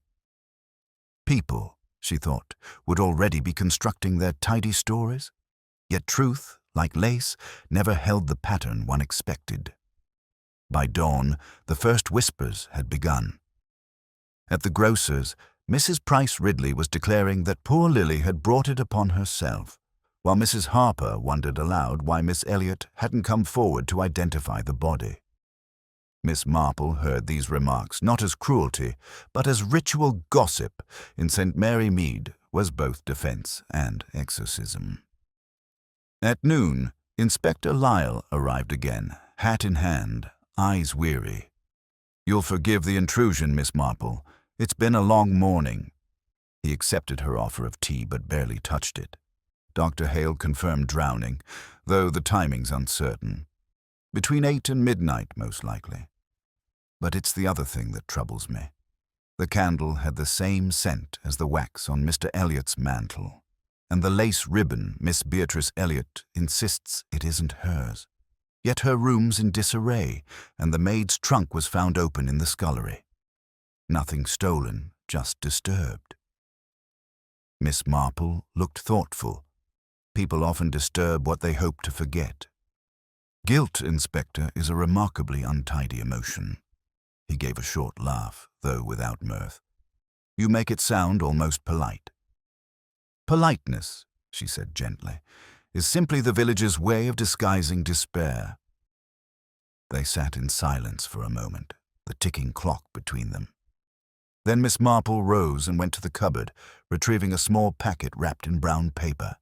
People, she thought, would already be constructing their tidy stories. Yet truth, like lace, never held the pattern one expected. By dawn, the first whispers had begun. At the grocer's, Mrs. Price Ridley was declaring that poor Lily had brought it upon herself, while Mrs. Harper wondered aloud why Miss Elliot hadn't come forward to identify the body. Miss Marple heard these remarks not as cruelty, but as ritual gossip in St. Mary Mead was both defense and exorcism. At noon, Inspector Lyle arrived again, hat in hand, eyes weary. "You'll forgive the intrusion, Miss Marple. It's been a long morning." He accepted her offer of tea, but barely touched it. Dr. Hale confirmed drowning, though the timing's uncertain. Between 8 and midnight, most likely. But it's the other thing that troubles me. The candle had the same scent as the wax on Mr. Elliot's mantle, and the lace ribbon Miss Beatrice Elliot insists it isn't hers. Yet her room's in disarray, and the maid's trunk was found open in the scullery. Nothing stolen, just disturbed. Miss Marple looked thoughtful. People often disturb what they hope to forget. Guilt, Inspector, is a remarkably untidy emotion. He gave a short laugh, though without mirth. "You make it sound almost polite." "Politeness," she said gently, "is simply the village's way of disguising despair." They sat in silence for a moment, the ticking clock between them. Then Miss Marple rose and went to the cupboard, retrieving a small packet wrapped in brown paper.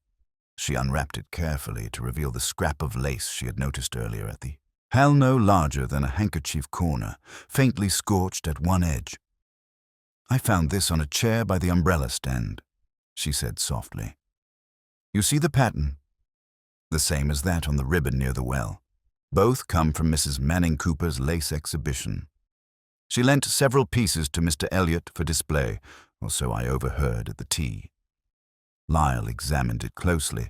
She unwrapped it carefully to reveal the scrap of lace she had noticed earlier at the hell no larger than a handkerchief corner, faintly scorched at one edge. "I found this on a chair by the umbrella stand," she said softly. "You see the pattern? The same as that on the ribbon near the well. Both come from Mrs. Manning Cooper's lace exhibition. She lent several pieces to Mr. Elliot for display, or so I overheard at the tea." Lyle examined it closely.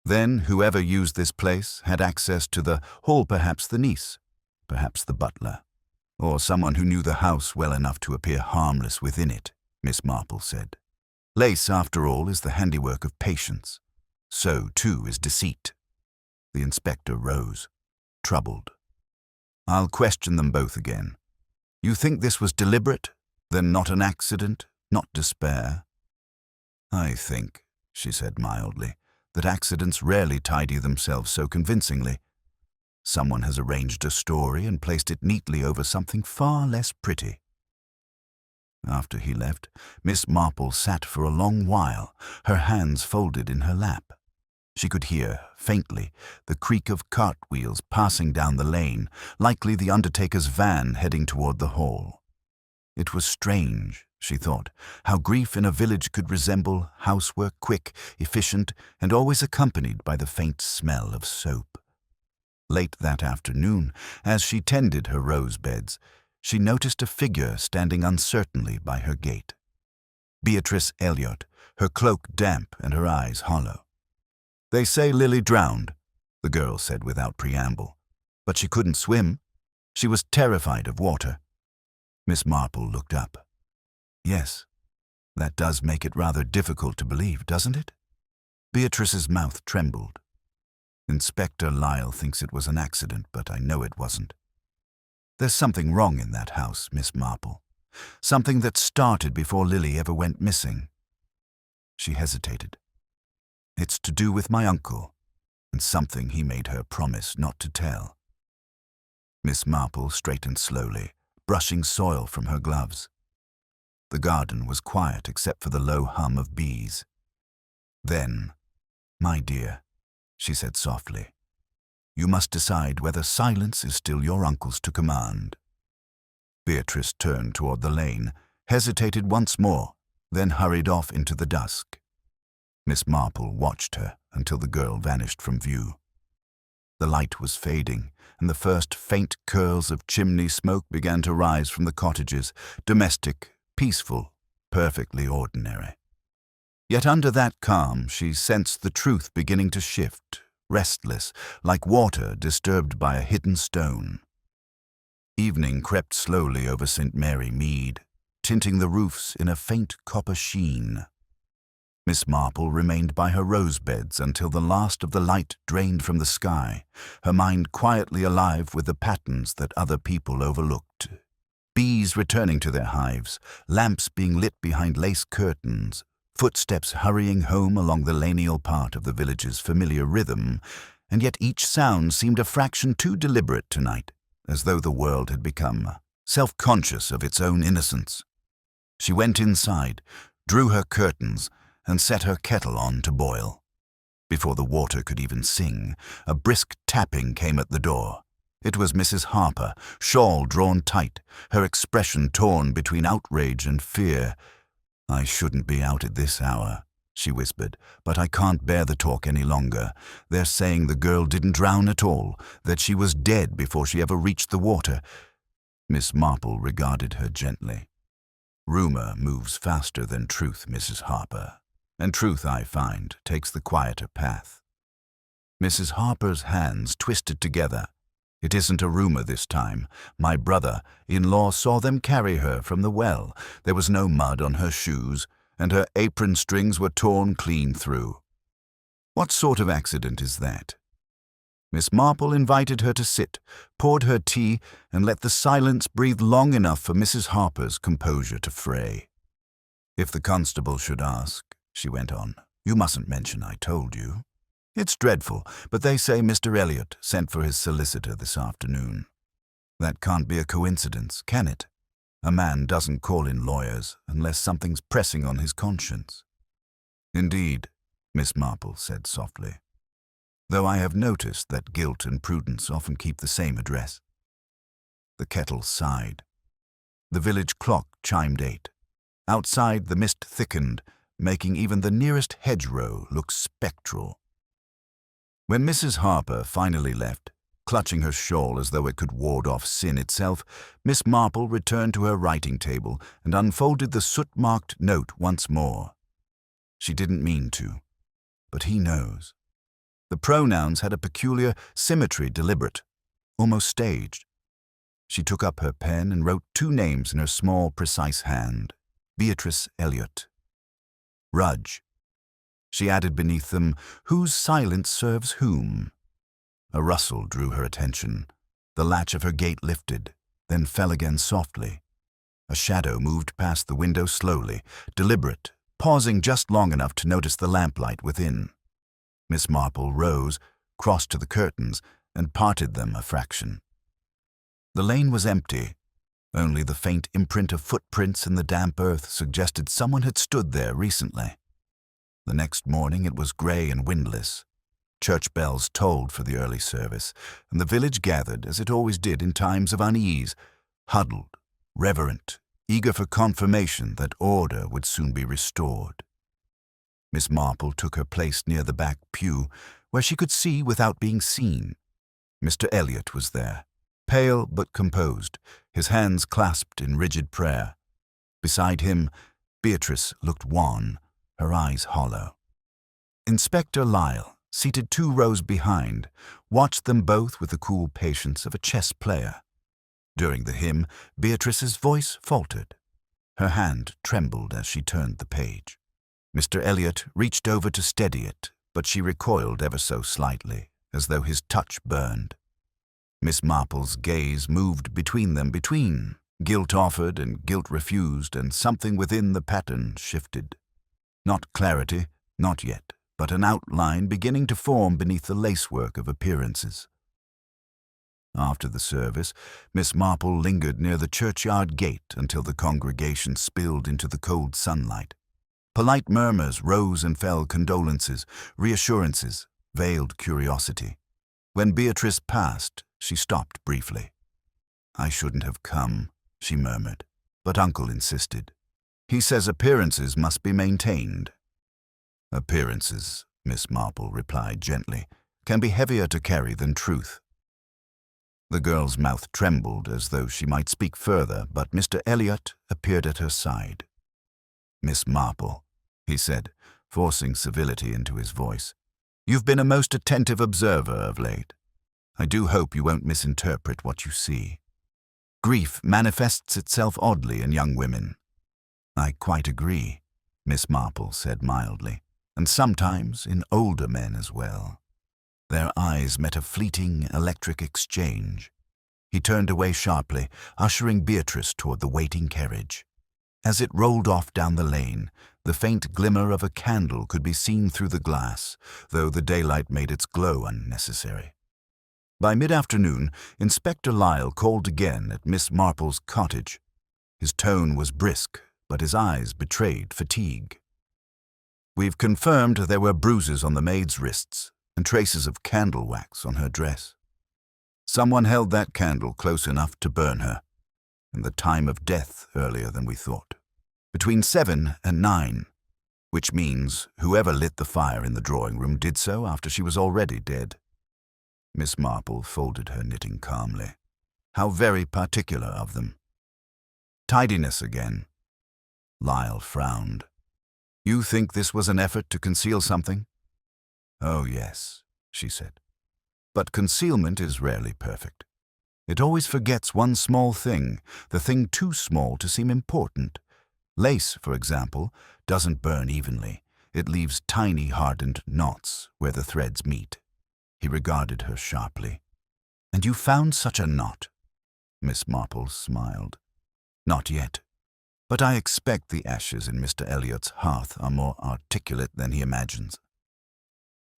Then whoever used this place had access to the hall, perhaps the niece, perhaps the butler, or someone who knew the house well enough to appear harmless within it, Miss Marple said. "Lace, after all, is the handiwork of patience. So, too, is deceit." The inspector rose, troubled. "I'll question them both again. You think this was deliberate? Then not an accident, not despair?" "I think," she said mildly, "that accidents rarely tidy themselves so convincingly. Someone has arranged a story and placed it neatly over something far less pretty." After he left, Miss Marple sat for a long while, her hands folded in her lap. She could hear, faintly, the creak of cartwheels passing down the lane, likely the undertaker's van heading toward the hall. It was strange, she thought, how grief in a village could resemble housework quick, efficient, and always accompanied by the faint smell of soap. Late that afternoon, as she tended her rose beds, she noticed a figure standing uncertainly by her gate. Beatrice Elliot, her cloak damp and her eyes hollow. "They say Lily drowned," the girl said without preamble. "But she couldn't swim. She was terrified of water." Miss Marple looked up. "Yes, that does make it rather difficult to believe, doesn't it?" Beatrice's mouth trembled. "Inspector Lyle thinks it was an accident, but I know it wasn't. There's something wrong in that house, Miss Marple. Something that started before Lily ever went missing." She hesitated. "It's to do with my uncle, and something he made her promise not to tell." Miss Marple straightened slowly, brushing soil from her gloves. The garden was quiet except for the low hum of bees. "Then, my dear," she said softly, "you must decide whether silence is still your uncle's to command." Beatrice turned toward the lane, hesitated once more, then hurried off into the dusk. Miss Marple watched her until the girl vanished from view. The light was fading, and the first faint curls of chimney smoke began to rise from the cottages, domestic, peaceful, perfectly ordinary. Yet under that calm she sensed the truth beginning to shift, restless, like water disturbed by a hidden stone. Evening crept slowly over St. Mary Mead, tinting the roofs in a faint copper sheen. Miss Marple remained by her rose beds until the last of the light drained from the sky, her mind quietly alive with the patterns that other people overlooked. Bees returning to their hives, lamps being lit behind lace curtains, footsteps hurrying home along the lineal part of the village's familiar rhythm, and yet each sound seemed a fraction too deliberate tonight, as though the world had become self-conscious of its own innocence. She went inside, drew her curtains, and set her kettle on to boil. Before the water could even sing, a brisk tapping came at the door. It was Mrs. Harper, shawl drawn tight, her expression torn between outrage and fear. "I shouldn't be out at this hour," she whispered, "but I can't bear the talk any longer. They're saying the girl didn't drown at all, that she was dead before she ever reached the water." Miss Marple regarded her gently. "Rumor moves faster than truth, Mrs. Harper, and truth, I find, takes the quieter path." Mrs. Harper's hands twisted together. "It isn't a rumor this time. My brother-in-law saw them carry her from the well. There was no mud on her shoes, and her apron strings were torn clean through." "What sort of accident is that?" Miss Marple invited her to sit, poured her tea, and let the silence breathe long enough for Mrs. Harper's composure to fray. "If the constable should ask," she went on, "you mustn't mention I told you. It's dreadful, but they say Mr. Elliot sent for his solicitor this afternoon. That can't be a coincidence, can it? A man doesn't call in lawyers unless something's pressing on his conscience." "Indeed," Miss Marple said softly, "though I have noticed that guilt and prudence often keep the same address." The kettle sighed. The village clock chimed 8. Outside the mist thickened, making even the nearest hedgerow look spectral. When Mrs. Harper finally left, clutching her shawl as though it could ward off sin itself, Miss Marple returned to her writing table and unfolded the soot-marked note once more. She didn't mean to, but he knows. The pronouns had a peculiar symmetry, deliberate, almost staged. She took up her pen and wrote 2 names in her small, precise hand. Beatrice Elliot. Rudge. She added beneath them, "Whose silence serves whom?" A rustle drew her attention. The latch of her gate lifted, then fell again softly. A shadow moved past the window slowly, deliberate, pausing just long enough to notice the lamplight within. Miss Marple rose, crossed to the curtains, and parted them a fraction. The lane was empty. Only the faint imprint of footprints in the damp earth suggested someone had stood there recently. The next morning it was grey and windless. Church bells tolled for the early service, and the village gathered, as it always did in times of unease, huddled, reverent, eager for confirmation that order would soon be restored. Miss Marple took her place near the back pew, where she could see without being seen. Mr. Elliot was there, pale but composed, his hands clasped in rigid prayer. Beside him, Beatrice looked wan, her eyes hollow. Inspector Lyle, seated 2 rows behind, watched them both with the cool patience of a chess player. During the hymn, Beatrice's voice faltered. Her hand trembled as she turned the page. Mr. Elliot reached over to steady it, but she recoiled ever so slightly, as though his touch burned. Miss Marple's gaze moved between them, between guilt offered and guilt refused, and something within the pattern shifted. Not clarity, not yet, but an outline beginning to form beneath the lacework of appearances. After the service, Miss Marple lingered near the churchyard gate until the congregation spilled into the cold sunlight. Polite murmurs rose and fell, condolences, reassurances, veiled curiosity. When Beatrice passed, she stopped briefly. "I shouldn't have come," she murmured, but Uncle insisted. "He says appearances must be maintained." "Appearances," Miss Marple replied gently, "can be heavier to carry than truth." The girl's mouth trembled as though she might speak further, but Mr. Elliot appeared at her side. "Miss Marple," he said, forcing civility into his voice, "you've been a most attentive observer of late. I do hope you won't misinterpret what you see. Grief manifests itself oddly in young women." "I quite agree," Miss Marple said mildly, "and sometimes in older men as well." Their eyes met a fleeting, electric exchange. He turned away sharply, ushering Beatrice toward the waiting carriage. As it rolled off down the lane, the faint glimmer of a candle could be seen through the glass, though the daylight made its glow unnecessary. By mid-afternoon, Inspector Lyle called again at Miss Marple's cottage. His tone was brisk, but his eyes betrayed fatigue. "We've confirmed there were bruises on the maid's wrists and traces of candle wax on her dress. Someone held that candle close enough to burn her, and the time of death earlier than we thought. Between 7 and 9, which means whoever lit the fire in the drawing room did so after she was already dead." Miss Marple folded her knitting calmly. "How very particular of them." "Tidiness again." Lyle frowned. "You think this was an effort to conceal something?" "Oh, yes," she said. "But concealment is rarely perfect. It always forgets one small thing, the thing too small to seem important. Lace, for example, doesn't burn evenly. It leaves tiny hardened knots where the threads meet." He regarded her sharply. "And you found such a knot?" Miss Marple smiled. "Not yet. But I expect the ashes in Mr. Elliot's hearth are more articulate than he imagines."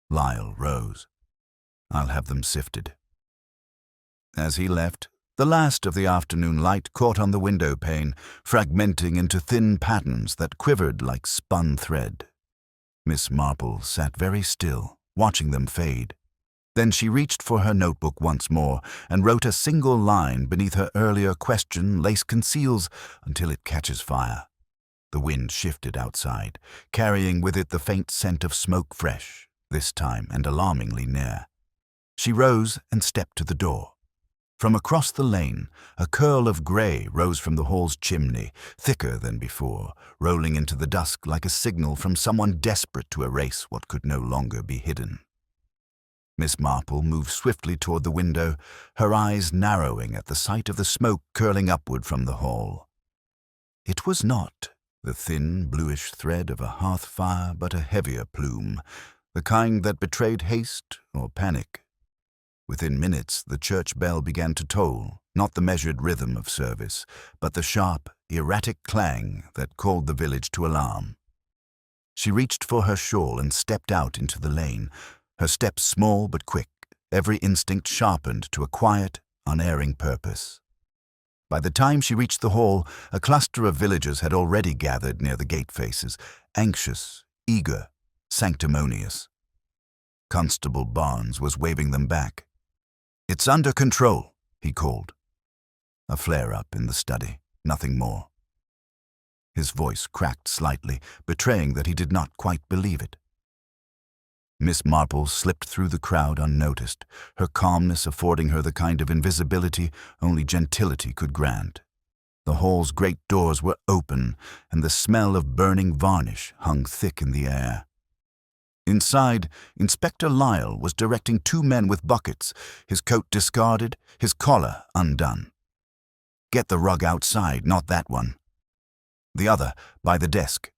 Lyle rose. "I'll have them sifted." As he left, the last of the afternoon light caught on the window pane, fragmenting into thin patterns that quivered like spun thread. Miss Marple sat very still, watching them fade. Then she reached for her notebook once more and wrote a single line beneath her earlier question, "Lace conceals until it catches fire." The wind shifted outside, carrying with it the faint scent of smoke, fresh, this time, and alarmingly near. She rose and stepped to the door. From across the lane, a curl of grey rose from the hall's chimney, thicker than before, rolling into the dusk like a signal from someone desperate to erase what could no longer be hidden. Miss Marple moved swiftly toward the window, her eyes narrowing at the sight of the smoke curling upward from the hall. It was not the thin, bluish thread of a hearth fire, but a heavier plume, the kind that betrayed haste or panic. Within minutes, the church bell began to toll, not the measured rhythm of service, but the sharp, erratic clang that called the village to alarm. She reached for her shawl and stepped out into the lane, her steps small but quick, every instinct sharpened to a quiet, unerring purpose. By the time she reached the hall, a cluster of villagers had already gathered near the gate faces, anxious, eager, sanctimonious. Constable Barnes was waving them back. "It's under control," he called. A flare-up in the study, nothing more. His voice cracked slightly, betraying that he did not quite believe it. Miss Marple slipped through the crowd unnoticed, her calmness affording her the kind of invisibility only gentility could grant. The hall's great doors were open, and the smell of burning varnish hung thick in the air. Inside, Inspector Lyle was directing two men with buckets, his coat discarded, his collar undone. "Get the rug outside, not that one." The other, by the desk.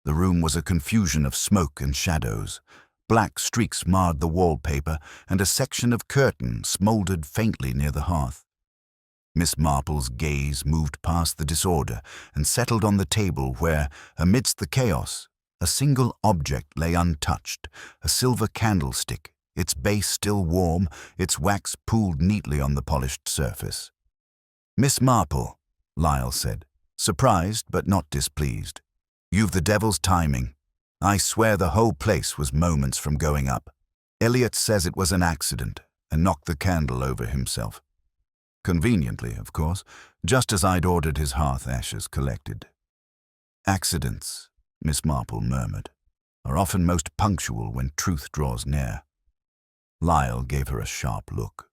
The room was a confusion of smoke and shadows. Black streaks marred the wallpaper, and a section of curtain smouldered faintly near the hearth. Miss Marple's gaze moved past the disorder and settled on the table where, amidst the chaos, a single object lay untouched, a silver candlestick, its base still warm, its wax pooled neatly on the polished surface. "Miss Marple," Lyle said, surprised but not displeased. "You've the devil's timing. I swear the whole place was moments from going up. Elliot says it was an accident and knocked the candle over himself. Conveniently, of course, just as I'd ordered his hearth ashes collected." "Accidents," Miss Marple murmured, "are often most punctual when truth draws near." Lyle gave her a sharp look.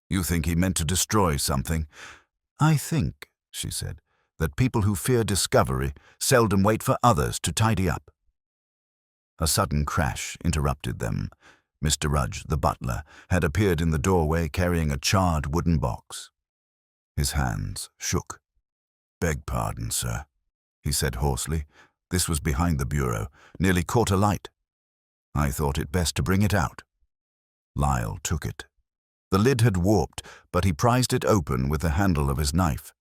"You think he meant to destroy something?" "I think," she said, "that people who fear discovery seldom wait for others to tidy up." A sudden crash interrupted them. Mr. Rudge, the butler, had appeared in the doorway carrying a charred wooden box. His hands shook. "Beg pardon, sir," he said hoarsely. "This was behind the bureau, nearly caught alight. I thought it best to bring it out." Lyle took it. The lid had warped, but he prized it open with the handle of his knife.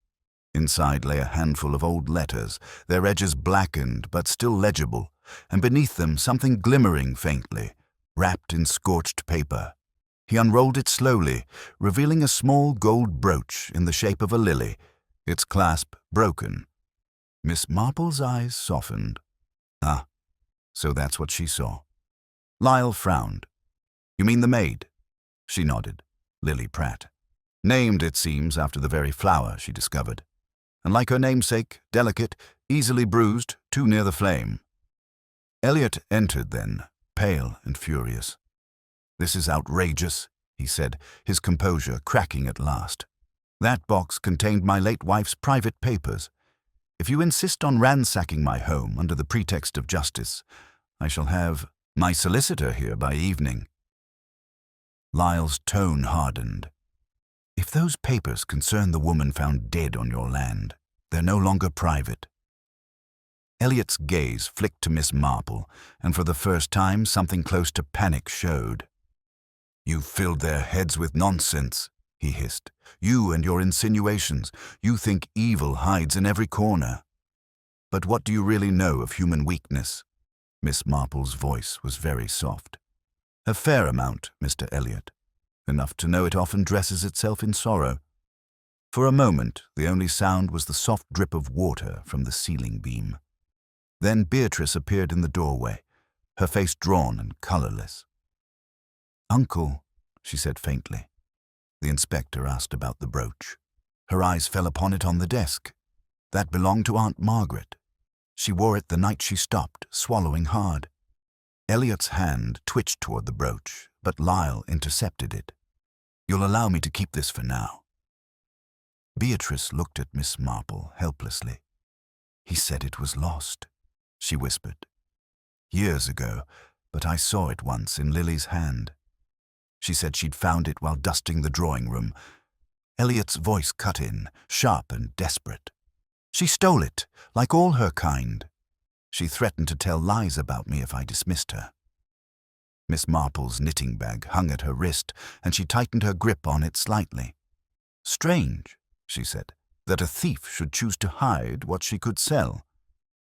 Inside lay a handful of old letters, their edges blackened but still legible, and beneath them something glimmering faintly, wrapped in scorched paper. He unrolled it slowly, revealing a small gold brooch in the shape of a lily, its clasp broken. Miss Marple's eyes softened. "Ah, so that's what she saw." Lyle frowned. "You mean the maid?" She nodded. "Lily Pratt. Named, it seems, after the very flower she discovered. And like her namesake, delicate, easily bruised, too near the flame." Elliot entered then, pale and furious. "This is outrageous," he said, his composure cracking at last. "That box contained my late wife's private papers. If you insist on ransacking my home under the pretext of justice, I shall have my solicitor here by evening." Lyle's tone hardened. "If those papers concern the woman found dead on your land, they're no longer private." Elliot's gaze flicked to Miss Marple, and for the first time something close to panic showed. "You've filled their heads with nonsense," he hissed. "You and your insinuations. You think evil hides in every corner. But what do you really know of human weakness?" Miss Marple's voice was very soft. "A fair amount, Mr. Elliot. Enough to know it often dresses itself in sorrow." For a moment, the only sound was the soft drip of water from the ceiling beam. Then Beatrice appeared in the doorway, her face drawn and colorless. "Uncle," she said faintly. The inspector asked about the brooch. Her eyes fell upon it on the desk. That belonged to Aunt Margaret. She wore it the night she stopped, swallowing hard. Elliot's hand twitched toward the brooch, but Lyle intercepted it. "You'll allow me to keep this for now." Beatrice looked at Miss Marple helplessly. "He said it was lost," she whispered. "Years ago, but I saw it once in Lily's hand. She said she'd found it while dusting the drawing room." Elliot's voice cut in, sharp and desperate. "She stole it, like all her kind. She threatened to tell lies about me if I dismissed her." Miss Marple's knitting bag hung at her wrist, and she tightened her grip on it slightly. "Strange," she said, "that a thief should choose to hide what she could sell.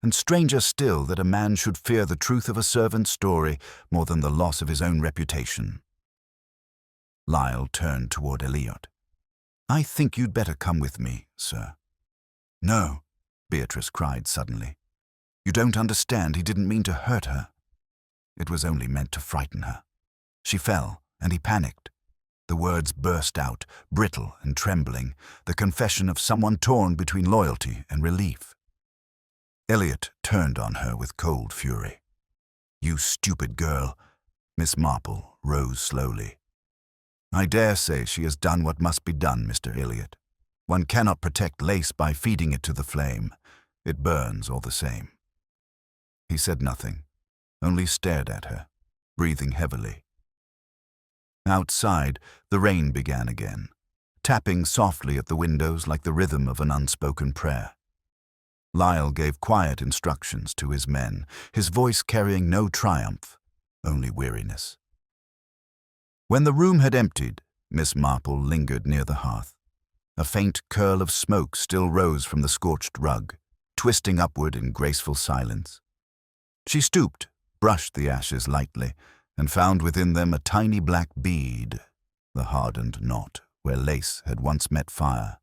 And stranger still that a man should fear the truth of a servant's story more than the loss of his own reputation." Lyle turned toward Elliot. "I think you'd better come with me, sir." "No," Beatrice cried suddenly. "You don't understand. He didn't mean to hurt her. It was only meant to frighten her. She fell, and he panicked." The words burst out, brittle and trembling, the confession of someone torn between loyalty and relief. Elliot turned on her with cold fury. "You stupid girl." Miss Marple rose slowly. "I dare say she has done what must be done, Mr. Elliot. One cannot protect lace by feeding it to the flame. It burns all the same." He said nothing, only stared at her, breathing heavily. Outside, the rain began again, tapping softly at the windows like the rhythm of an unspoken prayer. Lyle gave quiet instructions to his men, his voice carrying no triumph, only weariness. When the room had emptied, Miss Marple lingered near the hearth. A faint curl of smoke still rose from the scorched rug, twisting upward in graceful silence. She stooped, brushed the ashes lightly, and found within them a tiny black bead, the hardened knot where lace had once met fire.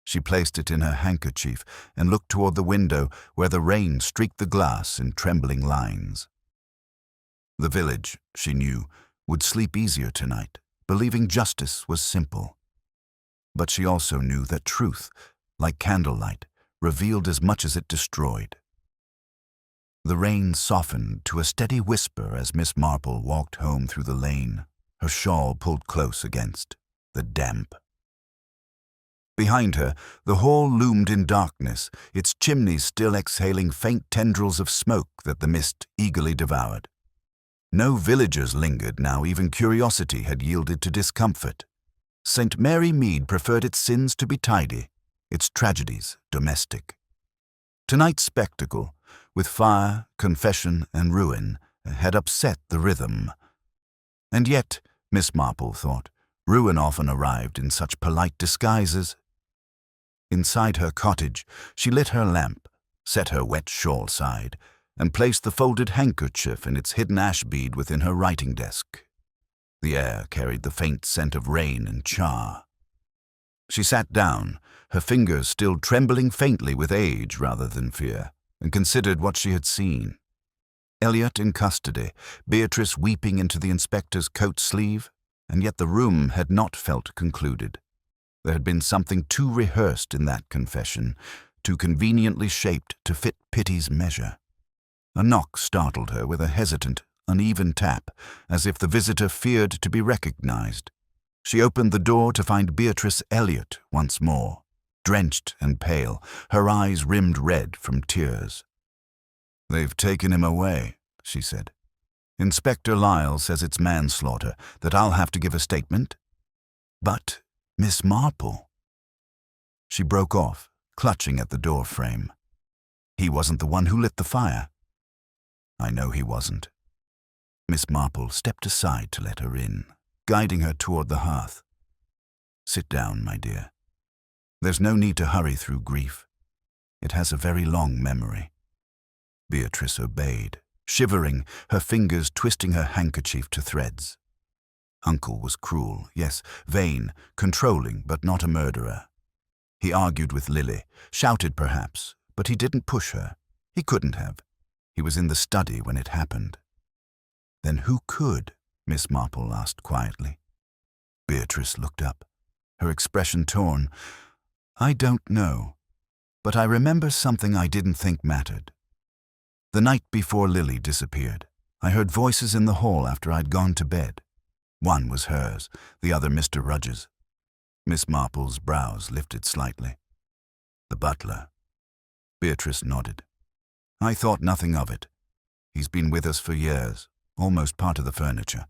She placed it in her handkerchief and looked toward the window where the rain streaked the glass in trembling lines. The village, she knew, would sleep easier tonight, believing justice was simple. But she also knew that truth, like candlelight, revealed as much as it destroyed. The rain softened to a steady whisper as Miss Marple walked home through the lane, her shawl pulled close against the damp. Behind her, the hall loomed in darkness, its chimneys still exhaling faint tendrils of smoke that the mist eagerly devoured. No villagers lingered now, even curiosity had yielded to discomfort. St. Mary Mead preferred its sins to be tidy, its tragedies domestic. Tonight's spectacle, with fire, confession, and ruin, had upset the rhythm. And yet, Miss Marple thought, ruin often arrived in such polite disguises. Inside her cottage, she lit her lamp, set her wet shawl aside, and placed the folded handkerchief in its hidden ash bead within her writing desk. The air carried the faint scent of rain and char. She sat down, her fingers still trembling faintly with age rather than fear, and considered what she had seen. Elliot in custody, Beatrice weeping into the inspector's coat sleeve, and yet the room had not felt concluded. There had been something too rehearsed in that confession, too conveniently shaped to fit pity's measure. A knock startled her with a hesitant, uneven tap, as if the visitor feared to be recognized. She opened the door to find Beatrice Elliot once more, drenched and pale, her eyes rimmed red from tears. "They've taken him away," she said. "Inspector Lyle says it's manslaughter, that I'll have to give a statement." "But, Miss Marple—" She broke off, clutching at the door frame. "He wasn't the one who lit the fire." "I know he wasn't." Miss Marple stepped aside to let her in, guiding her toward the hearth. "Sit down, my dear. There's no need to hurry through grief. It has a very long memory." Beatrice obeyed, shivering, her fingers twisting her handkerchief to threads. Uncle was cruel, yes, vain, controlling, but not a murderer. He argued with Lily, shouted perhaps, but he didn't push her. He couldn't have. He was in the study when it happened. "Then who could?" Miss Marple asked quietly. Beatrice looked up, her expression torn. "I don't know, but I remember something I didn't think mattered. The night before Lily disappeared, I heard voices in the hall after I'd gone to bed. One was hers, the other Mr. Rudge's." Miss Marple's brows lifted slightly. "The butler." Beatrice nodded. "I thought nothing of it. He's been with us for years, almost part of the furniture.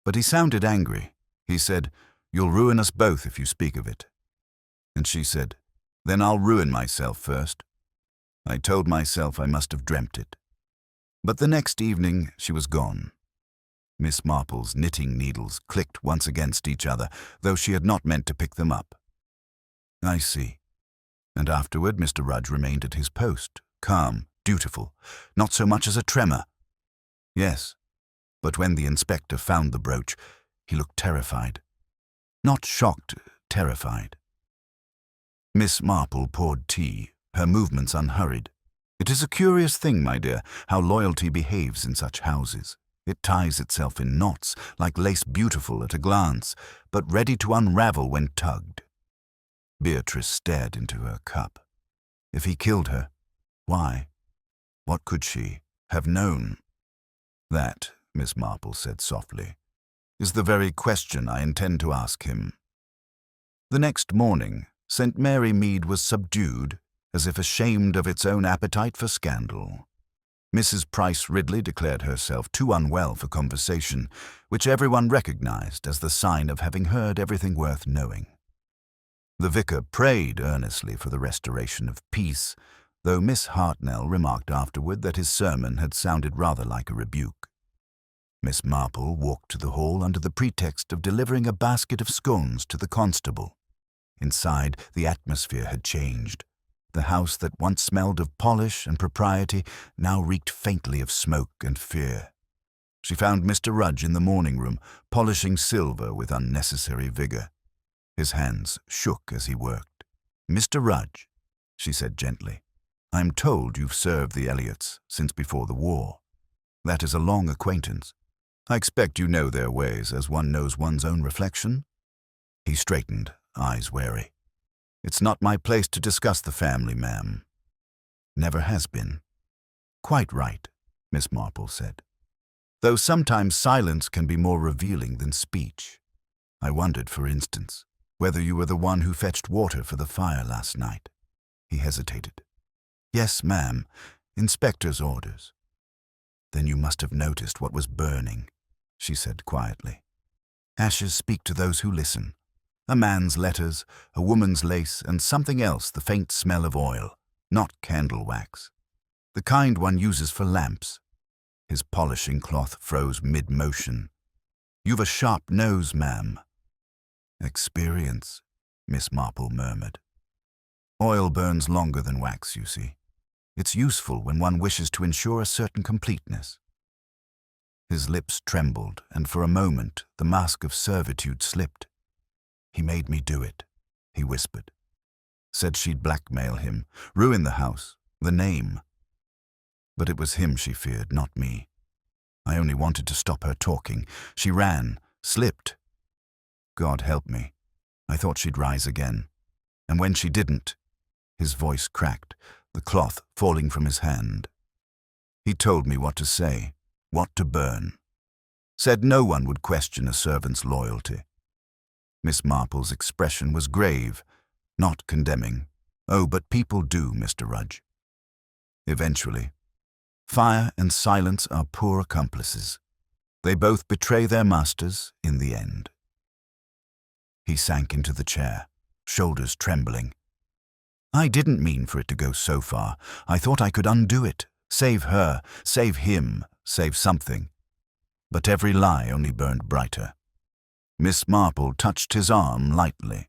But he sounded angry. He said, 'You'll ruin us both if you speak of it.' And she said, 'Then I'll ruin myself first.' I told myself I must have dreamt it. But the next evening she was gone." Miss Marple's knitting needles clicked once against each other, though she had not meant to pick them up. "I see. And afterward Mr. Rudge remained at his post, calm, dutiful, not so much as a tremor." "Yes, but when the inspector found the brooch, he looked terrified. Not shocked, terrified. Miss Marple poured tea, her movements unhurried. It is a curious thing, my dear, how loyalty behaves in such houses. It ties itself in knots, like lace beautiful at a glance, but ready to unravel when tugged. Beatrice stared into her cup. If he killed her, why? What could she have known? That, Miss Marple said softly, is the very question I intend to ask him. The next morning, St. Mary Mead was subdued, as if ashamed of its own appetite for scandal. Mrs. Price Ridley declared herself too unwell for conversation, which everyone recognized as the sign of having heard everything worth knowing. The vicar prayed earnestly for the restoration of peace, though Miss Hartnell remarked afterward that his sermon had sounded rather like a rebuke. Miss Marple walked to the hall under the pretext of delivering a basket of scones to the constable. Inside, the atmosphere had changed. The house that once smelled of polish and propriety now reeked faintly of smoke and fear. She found Mr. Rudge in the morning room, polishing silver with unnecessary vigor. His hands shook as he worked. "Mr. Rudge," she said gently, "I'm told you've served the Elliots since before the war. That is a long acquaintance. I expect you know their ways as one knows one's own reflection?" He straightened, eyes wary. "It's not my place to discuss the family, ma'am." "Never has been." "Quite right," Miss Marple said. "Though sometimes silence can be more revealing than speech. I wondered, for instance, whether you were the one who fetched water for the fire last night." He hesitated. "Yes, ma'am. Inspector's orders." "Then you must have noticed what was burning," she said quietly. "Ashes speak to those who listen. A man's letters, a woman's lace, and something else, the faint smell of oil, not candle wax. The kind one uses for lamps." His polishing cloth froze mid-motion. "You've a sharp nose, ma'am." "Experience," Miss Marple murmured. "Oil burns longer than wax, you see. It's useful when one wishes to ensure a certain completeness." His lips trembled, and for a moment the mask of servitude slipped. "He made me do it," he whispered. "Said she'd blackmail him, ruin the house, the name." But it was him she feared, not me. I only wanted to stop her talking. She ran, slipped. God help me. I thought she'd rise again. And when she didn't, his voice cracked, the cloth falling from his hand. He told me what to say, what to burn. Said no one would question a servant's loyalty. Miss Marple's expression was grave, not condemning. "Oh, but people do, Mr. Rudge." Eventually, fire and silence are poor accomplices. They both betray their masters in the end. He sank into the chair, shoulders trembling. "I didn't mean for it to go so far. I thought I could undo it, save her, save him, save something. But every lie only burned brighter." Miss Marple touched his arm lightly.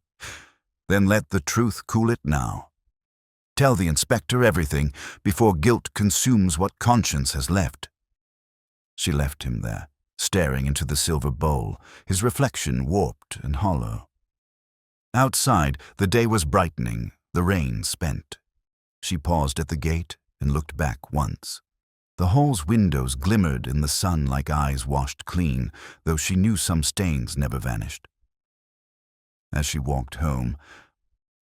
"Then let the truth cool it now. Tell the inspector everything before guilt consumes what conscience has left." She left him there, staring into the silver bowl, his reflection warped and hollow. Outside, the day was brightening, the rain spent. She paused at the gate and looked back once. The hall's windows glimmered in the sun like eyes washed clean, though she knew some stains never vanished. As she walked home,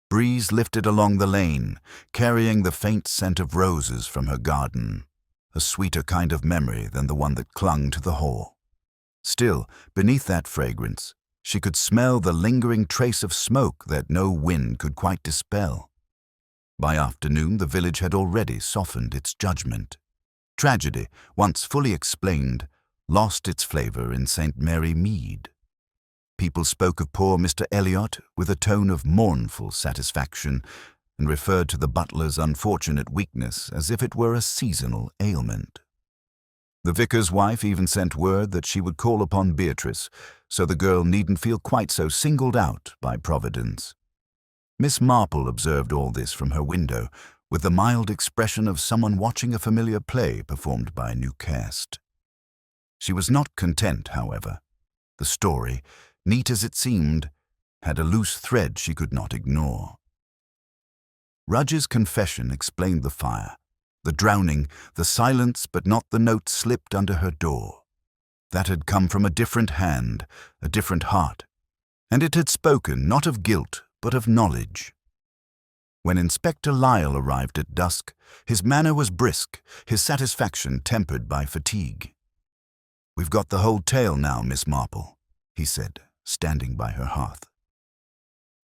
breeze lifted along the lane, carrying the faint scent of roses from her garden, a sweeter kind of memory than the one that clung to the hall. Still, beneath that fragrance, she could smell the lingering trace of smoke that no wind could quite dispel. By afternoon, the village had already softened its judgment. Tragedy, once fully explained, lost its flavor in St. Mary Mead. People spoke of poor Mr. Elliot with a tone of mournful satisfaction and referred to the butler's unfortunate weakness as if it were a seasonal ailment. The vicar's wife even sent word that she would call upon Beatrice, so the girl needn't feel quite so singled out by Providence. Miss Marple observed all this from her window, with the mild expression of someone watching a familiar play performed by a new cast. She was not content, however. The story, neat as it seemed, had a loose thread she could not ignore. Rudge's confession explained the fire, the drowning, the silence but not the note slipped under her door. That had come from a different hand, a different heart, and it had spoken not of guilt but of knowledge. When Inspector Lyle arrived at dusk, his manner was brisk, his satisfaction tempered by fatigue. "We've got the whole tale now, Miss Marple," he said, standing by her hearth.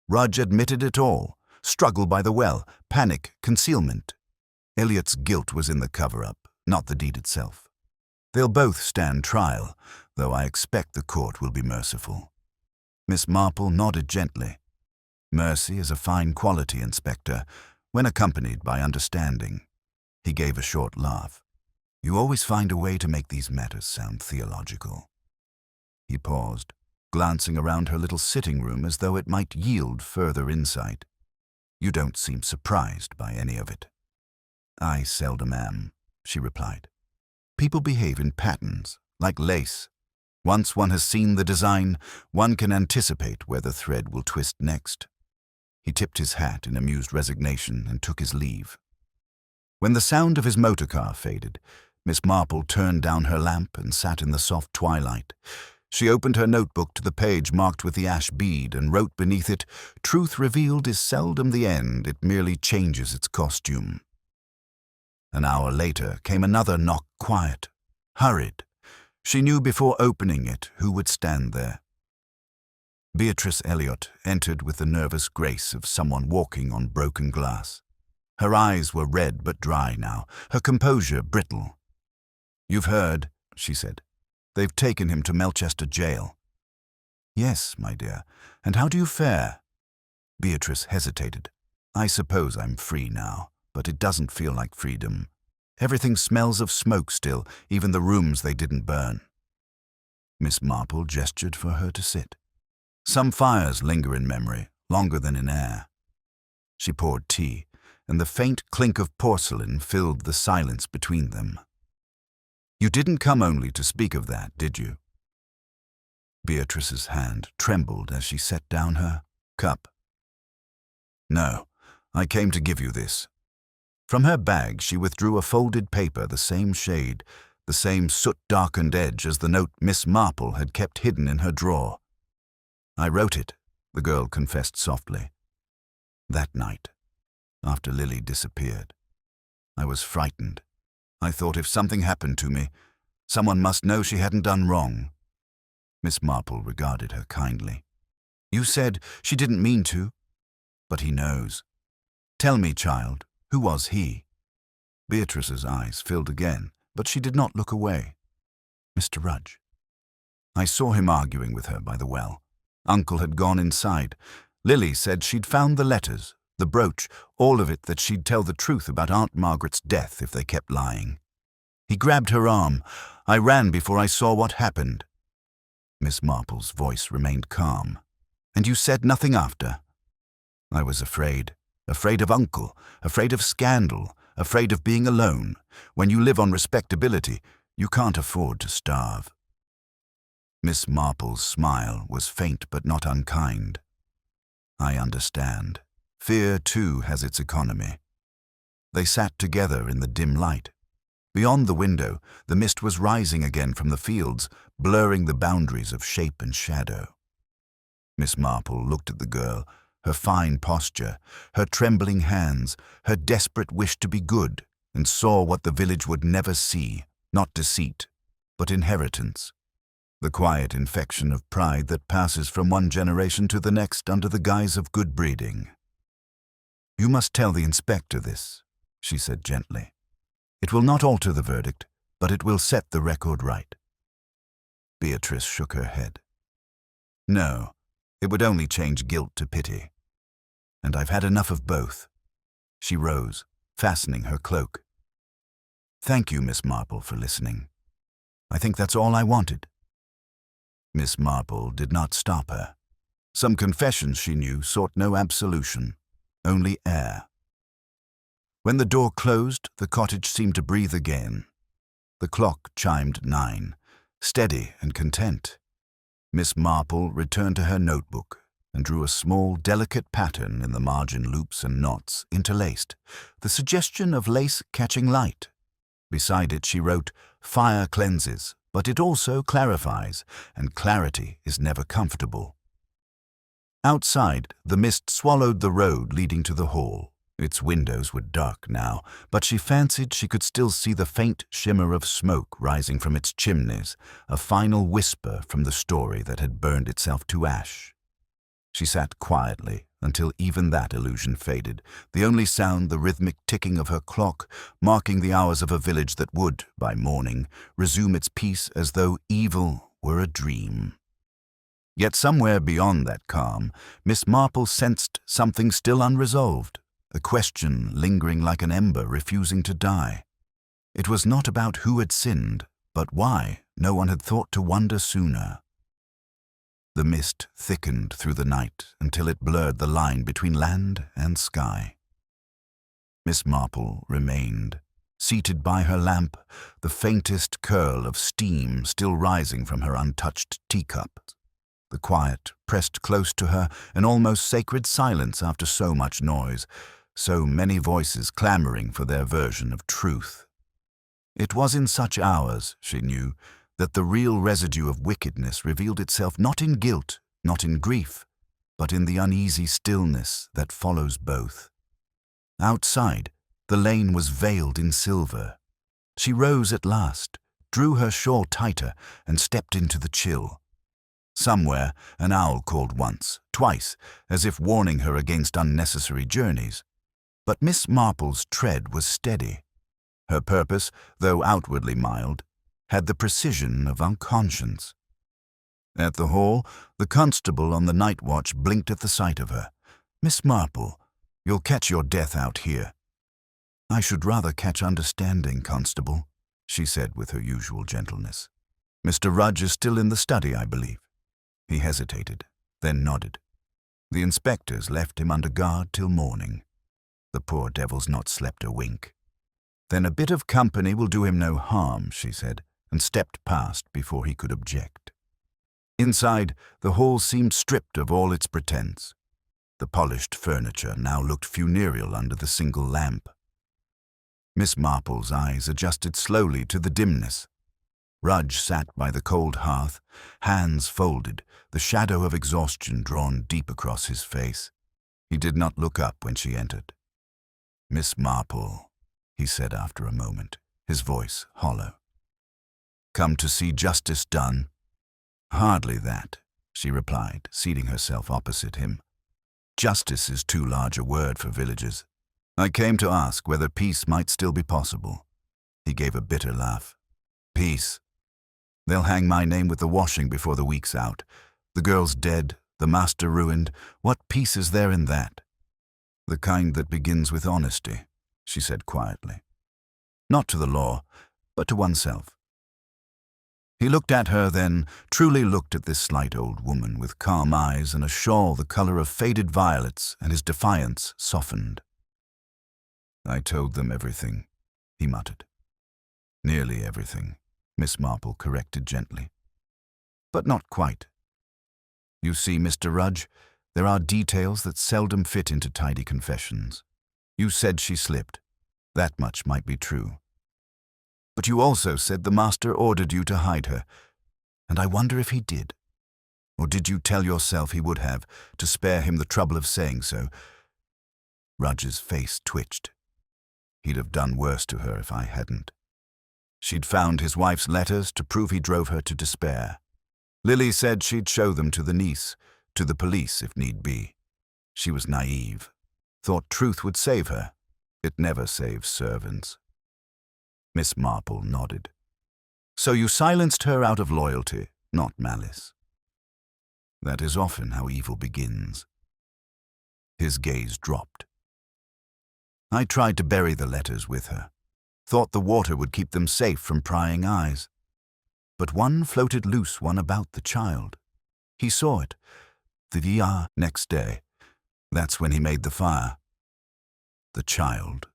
Rudge admitted it all: struggle by the well, panic, concealment. Elliot's guilt was in the cover-up, not the deed itself. They'll both stand trial, though I expect the court will be merciful. Miss Marple nodded gently. Mercy is a fine quality, Inspector, when accompanied by understanding. He gave a short laugh. You always find a way to make these matters sound theological. He paused, glancing around her little sitting room as though it might yield further insight. You don't seem surprised by any of it. I seldom am, she replied. People behave in patterns, like lace. Once one has seen the design, one can anticipate where the thread will twist next. He tipped his hat in amused resignation and took his leave. When the sound of his motor car faded, Miss Marple turned down her lamp and sat in the soft twilight. She opened her notebook to the page marked with the ash bead and wrote beneath it, "Truth revealed is seldom the end, it merely changes its costume." An hour later came another knock, quiet, hurried. She knew before opening it who would stand there. Beatrice Elliot entered with the nervous grace of someone walking on broken glass. Her eyes were red but dry now, her composure brittle. "You've heard," she said. "They've taken him to Melchester jail." "Yes, my dear. And how do you fare?" Beatrice hesitated. "I suppose I'm free now, but it doesn't feel like freedom. Everything smells of smoke still, even the rooms they didn't burn." Miss Marple gestured for her to sit. Some fires linger in memory, longer than in air. She poured tea, and the faint clink of porcelain filled the silence between them. "You didn't come only to speak of that, did you?" Beatrice's hand trembled as she set down her cup. "No, I came to give you this." From her bag she withdrew a folded paper the same shade, the same soot-darkened edge as the note Miss Marple had kept hidden in her drawer. "I wrote it," the girl confessed softly. "That night, after Lily disappeared. I was frightened. I thought if something happened to me, someone must know she hadn't done wrong." Miss Marple regarded her kindly. "You said she didn't mean to." "But he knows. Tell me, child, who was he?" Beatrice's eyes filled again, but she did not look away. "Mr. Rudge. I saw him arguing with her by the well. Uncle had gone inside. Lily said she'd found the letters, the brooch, all of it, that she'd tell the truth about Aunt Margaret's death if they kept lying. He grabbed her arm. I ran before I saw what happened." Miss Marple's voice remained calm. "And you said nothing after?" "I was afraid. Afraid of Uncle, afraid of scandal, afraid of being alone. When you live on respectability, you can't afford to starve." Miss Marple's smile was faint but not unkind. "I understand. Fear, too, has its economy." They sat together in the dim light. Beyond the window, the mist was rising again from the fields, blurring the boundaries of shape and shadow. Miss Marple looked at the girl, her fine posture, her trembling hands, her desperate wish to be good, and saw what the village would never see, not deceit, but inheritance. The quiet infection of pride that passes from one generation to the next under the guise of good breeding. "You must tell the inspector this," she said gently. "It will not alter the verdict, but it will set the record right." Beatrice shook her head. "No, it would only change guilt to pity. And I've had enough of both." She rose, fastening her cloak. "Thank you, Miss Marple, for listening. I think that's all I wanted." Miss Marple did not stop her. Some confessions, she knew, sought no absolution, only air. When the door closed, the cottage seemed to breathe again. The clock chimed 9, steady and content. Miss Marple returned to her notebook and drew a small, delicate pattern in the margin loops and knots interlaced, the suggestion of lace catching light. Beside it she wrote, "Fire cleanses, but it also clarifies, and clarity is never comfortable." Outside, the mist swallowed the road leading to the hall. Its windows were dark now, but she fancied she could still see the faint shimmer of smoke rising from its chimneys, a final whisper from the story that had burned itself to ash. She sat quietly until even that illusion faded, the only sound the rhythmic ticking of her clock, marking the hours of a village that would, by morning, resume its peace as though evil were a dream. Yet somewhere beyond that calm, Miss Marple sensed something still unresolved, a question lingering like an ember refusing to die. It was not about who had sinned, but why no one had thought to wonder sooner. The mist thickened through the night until it blurred the line between land and sky. Miss Marple remained, seated by her lamp, the faintest curl of steam still rising from her untouched teacup. The quiet pressed close to her, an almost sacred silence after so much noise, so many voices clamoring for their version of truth. It was in such hours, she knew, that the real residue of wickedness revealed itself not in guilt, not in grief, but in the uneasy stillness that follows both. Outside, the lane was veiled in silver. She rose at last, drew her shawl tighter, and stepped into the chill. Somewhere, an owl called once, twice, as if warning her against unnecessary journeys. But Miss Marple's tread was steady. Her purpose, though outwardly mild, had the precision of unconscience. At the hall, the constable on the night watch blinked at the sight of her. "Miss Marple, you'll catch your death out here." "I should rather catch understanding, constable," she said with her usual gentleness. "Mr. Rudge is still in the study, I believe." He hesitated, then nodded. "The inspectors left him under guard till morning. The poor devil's not slept a wink." "Then a bit of company will do him no harm," she said, and stepped past before he could object. Inside, the hall seemed stripped of all its pretense. The polished furniture now looked funereal under the single lamp. Miss Marple's eyes adjusted slowly to the dimness. Rudge sat by the cold hearth, hands folded, the shadow of exhaustion drawn deep across his face. He did not look up when she entered. "Miss Marple," he said after a moment, his voice hollow. "Come to see justice done?" "Hardly that," she replied, seating herself opposite him. "Justice is too large a word for villagers. I came to ask whether peace might still be possible." He gave a bitter laugh. "Peace? They'll hang my name with the washing before the week's out. The girl's dead, the master ruined. What peace is there in that?" "The kind that begins with honesty," she said quietly. "Not to the law, but to oneself." He looked at her then, truly looked at this slight old woman with calm eyes and a shawl the color of faded violets, and his defiance softened. "I told them everything," he muttered. "Nearly everything," Miss Marple corrected gently. "But not quite. You see, Mr. Rudge, there are details that seldom fit into tidy confessions. You said she slipped. That much might be true. But you also said the master ordered you to hide her, and I wonder if he did. Or did you tell yourself he would have, to spare him the trouble of saying so?" Rudge's face twitched. "He'd have done worse to her if I hadn't. She'd found his wife's letters to prove he drove her to despair. Lily said she'd show them to the niece, to the police if need be. She was naive, thought truth would save her. It never saves servants." Miss Marple nodded. "So you silenced her out of loyalty, not malice." "That is often how evil begins." His gaze dropped. "I tried to bury the letters with her. Thought the water would keep them safe from prying eyes. But one floated loose one about the child. He saw it, the next day. That's when he made the fire." "The child."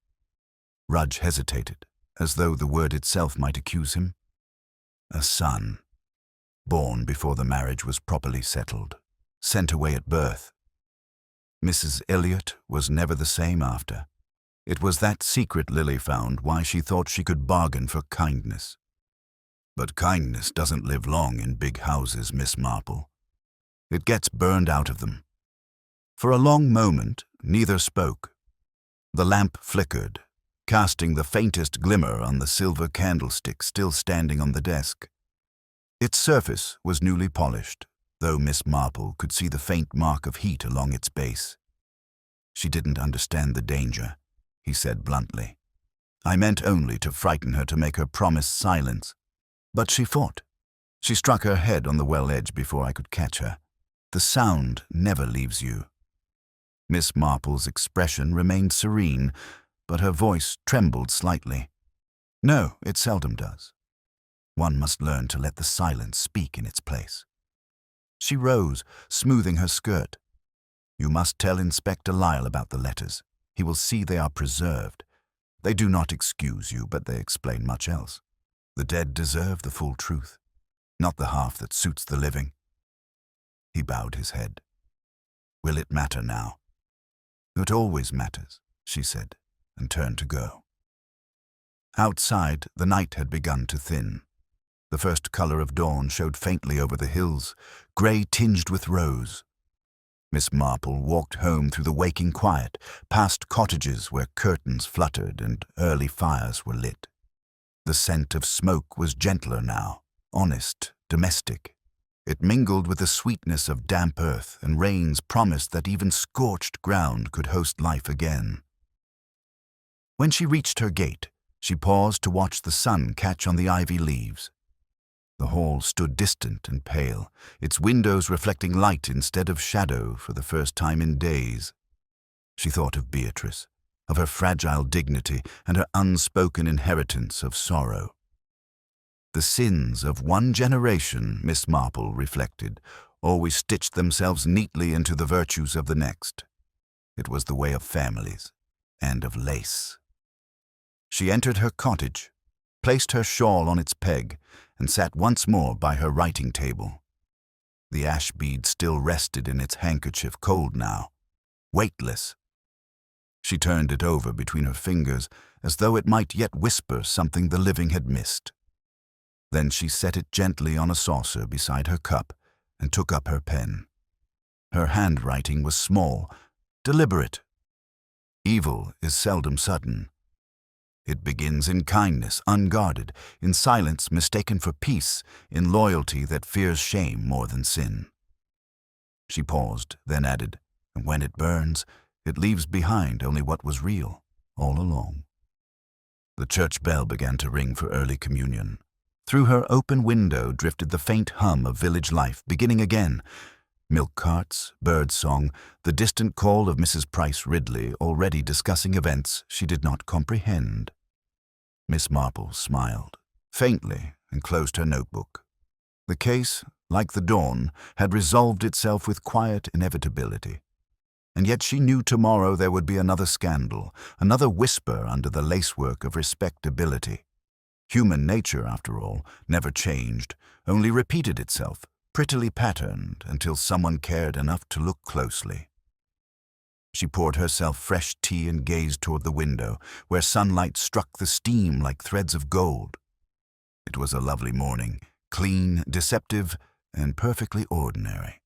Rudge hesitated, as though the word itself might accuse him. "A son, born before the marriage was properly settled, sent away at birth, Mrs. Elliot was never the same after. It was that secret Lily found why she thought she could bargain for kindness. But kindness doesn't live long in big houses, Miss Marple. It gets burned out of them. For a long moment, neither spoke. The lamp flickered, casting the faintest glimmer on the silver candlestick still standing on the desk. Its surface was newly polished, though Miss Marple could see the faint mark of heat along its base. She didn't understand the danger, he said bluntly. I meant only to frighten her to make her promise silence. But she fought. She struck her head on the well edge before I could catch her. The sound never leaves you. Miss Marple's expression remained serene, but her voice trembled slightly. No, it seldom does. One must learn to let the silence speak in its place. She rose, smoothing her skirt. You must tell Inspector Lyle about the letters. He will see they are preserved. They do not excuse you, but they explain much else. The dead deserve the full truth, not the half that suits the living. He bowed his head. Will it matter now? It always matters, she said, and turned to go. Outside, the night had begun to thin. The first color of dawn showed faintly over the hills, grey tinged with rose. Miss Marple walked home through the waking quiet, past cottages where curtains fluttered and early fires were lit. The scent of smoke was gentler now, honest, domestic. It mingled with the sweetness of damp earth, and rains promised that even scorched ground could host life again. When she reached her gate, she paused to watch the sun catch on the ivy leaves. The hall stood distant and pale, its windows reflecting light instead of shadow for the first time in days. She thought of Beatrice, of her fragile dignity and her unspoken inheritance of sorrow. The sins of one generation, Miss Marple reflected, always stitched themselves neatly into the virtues of the next. It was the way of families and of lace. She entered her cottage, placed her shawl on its peg, and sat once more by her writing table. The ash bead still rested in its handkerchief, cold now, weightless. She turned it over between her fingers as though it might yet whisper something the living had missed. Then she set it gently on a saucer beside her cup and took up her pen. Her handwriting was small, deliberate. Evil is seldom sudden. It begins in kindness, unguarded, in silence mistaken for peace, in loyalty that fears shame more than sin. She paused, then added, and when it burns, it leaves behind only what was real, all along. The church bell began to ring for early communion. Through her open window drifted the faint hum of village life, beginning again. Milk carts, bird song, the distant call of Mrs. Price Ridley, already discussing events she did not comprehend. Miss Marple smiled, faintly, and closed her notebook. The case, like the dawn, had resolved itself with quiet inevitability. And yet she knew tomorrow there would be another scandal, another whisper under the lacework of respectability. Human nature, after all, never changed, only repeated itself, prettily patterned, until someone cared enough to look closely. She poured herself fresh tea and gazed toward the window, where sunlight struck the steam like threads of gold. It was a lovely morning, clean, deceptive, and perfectly ordinary.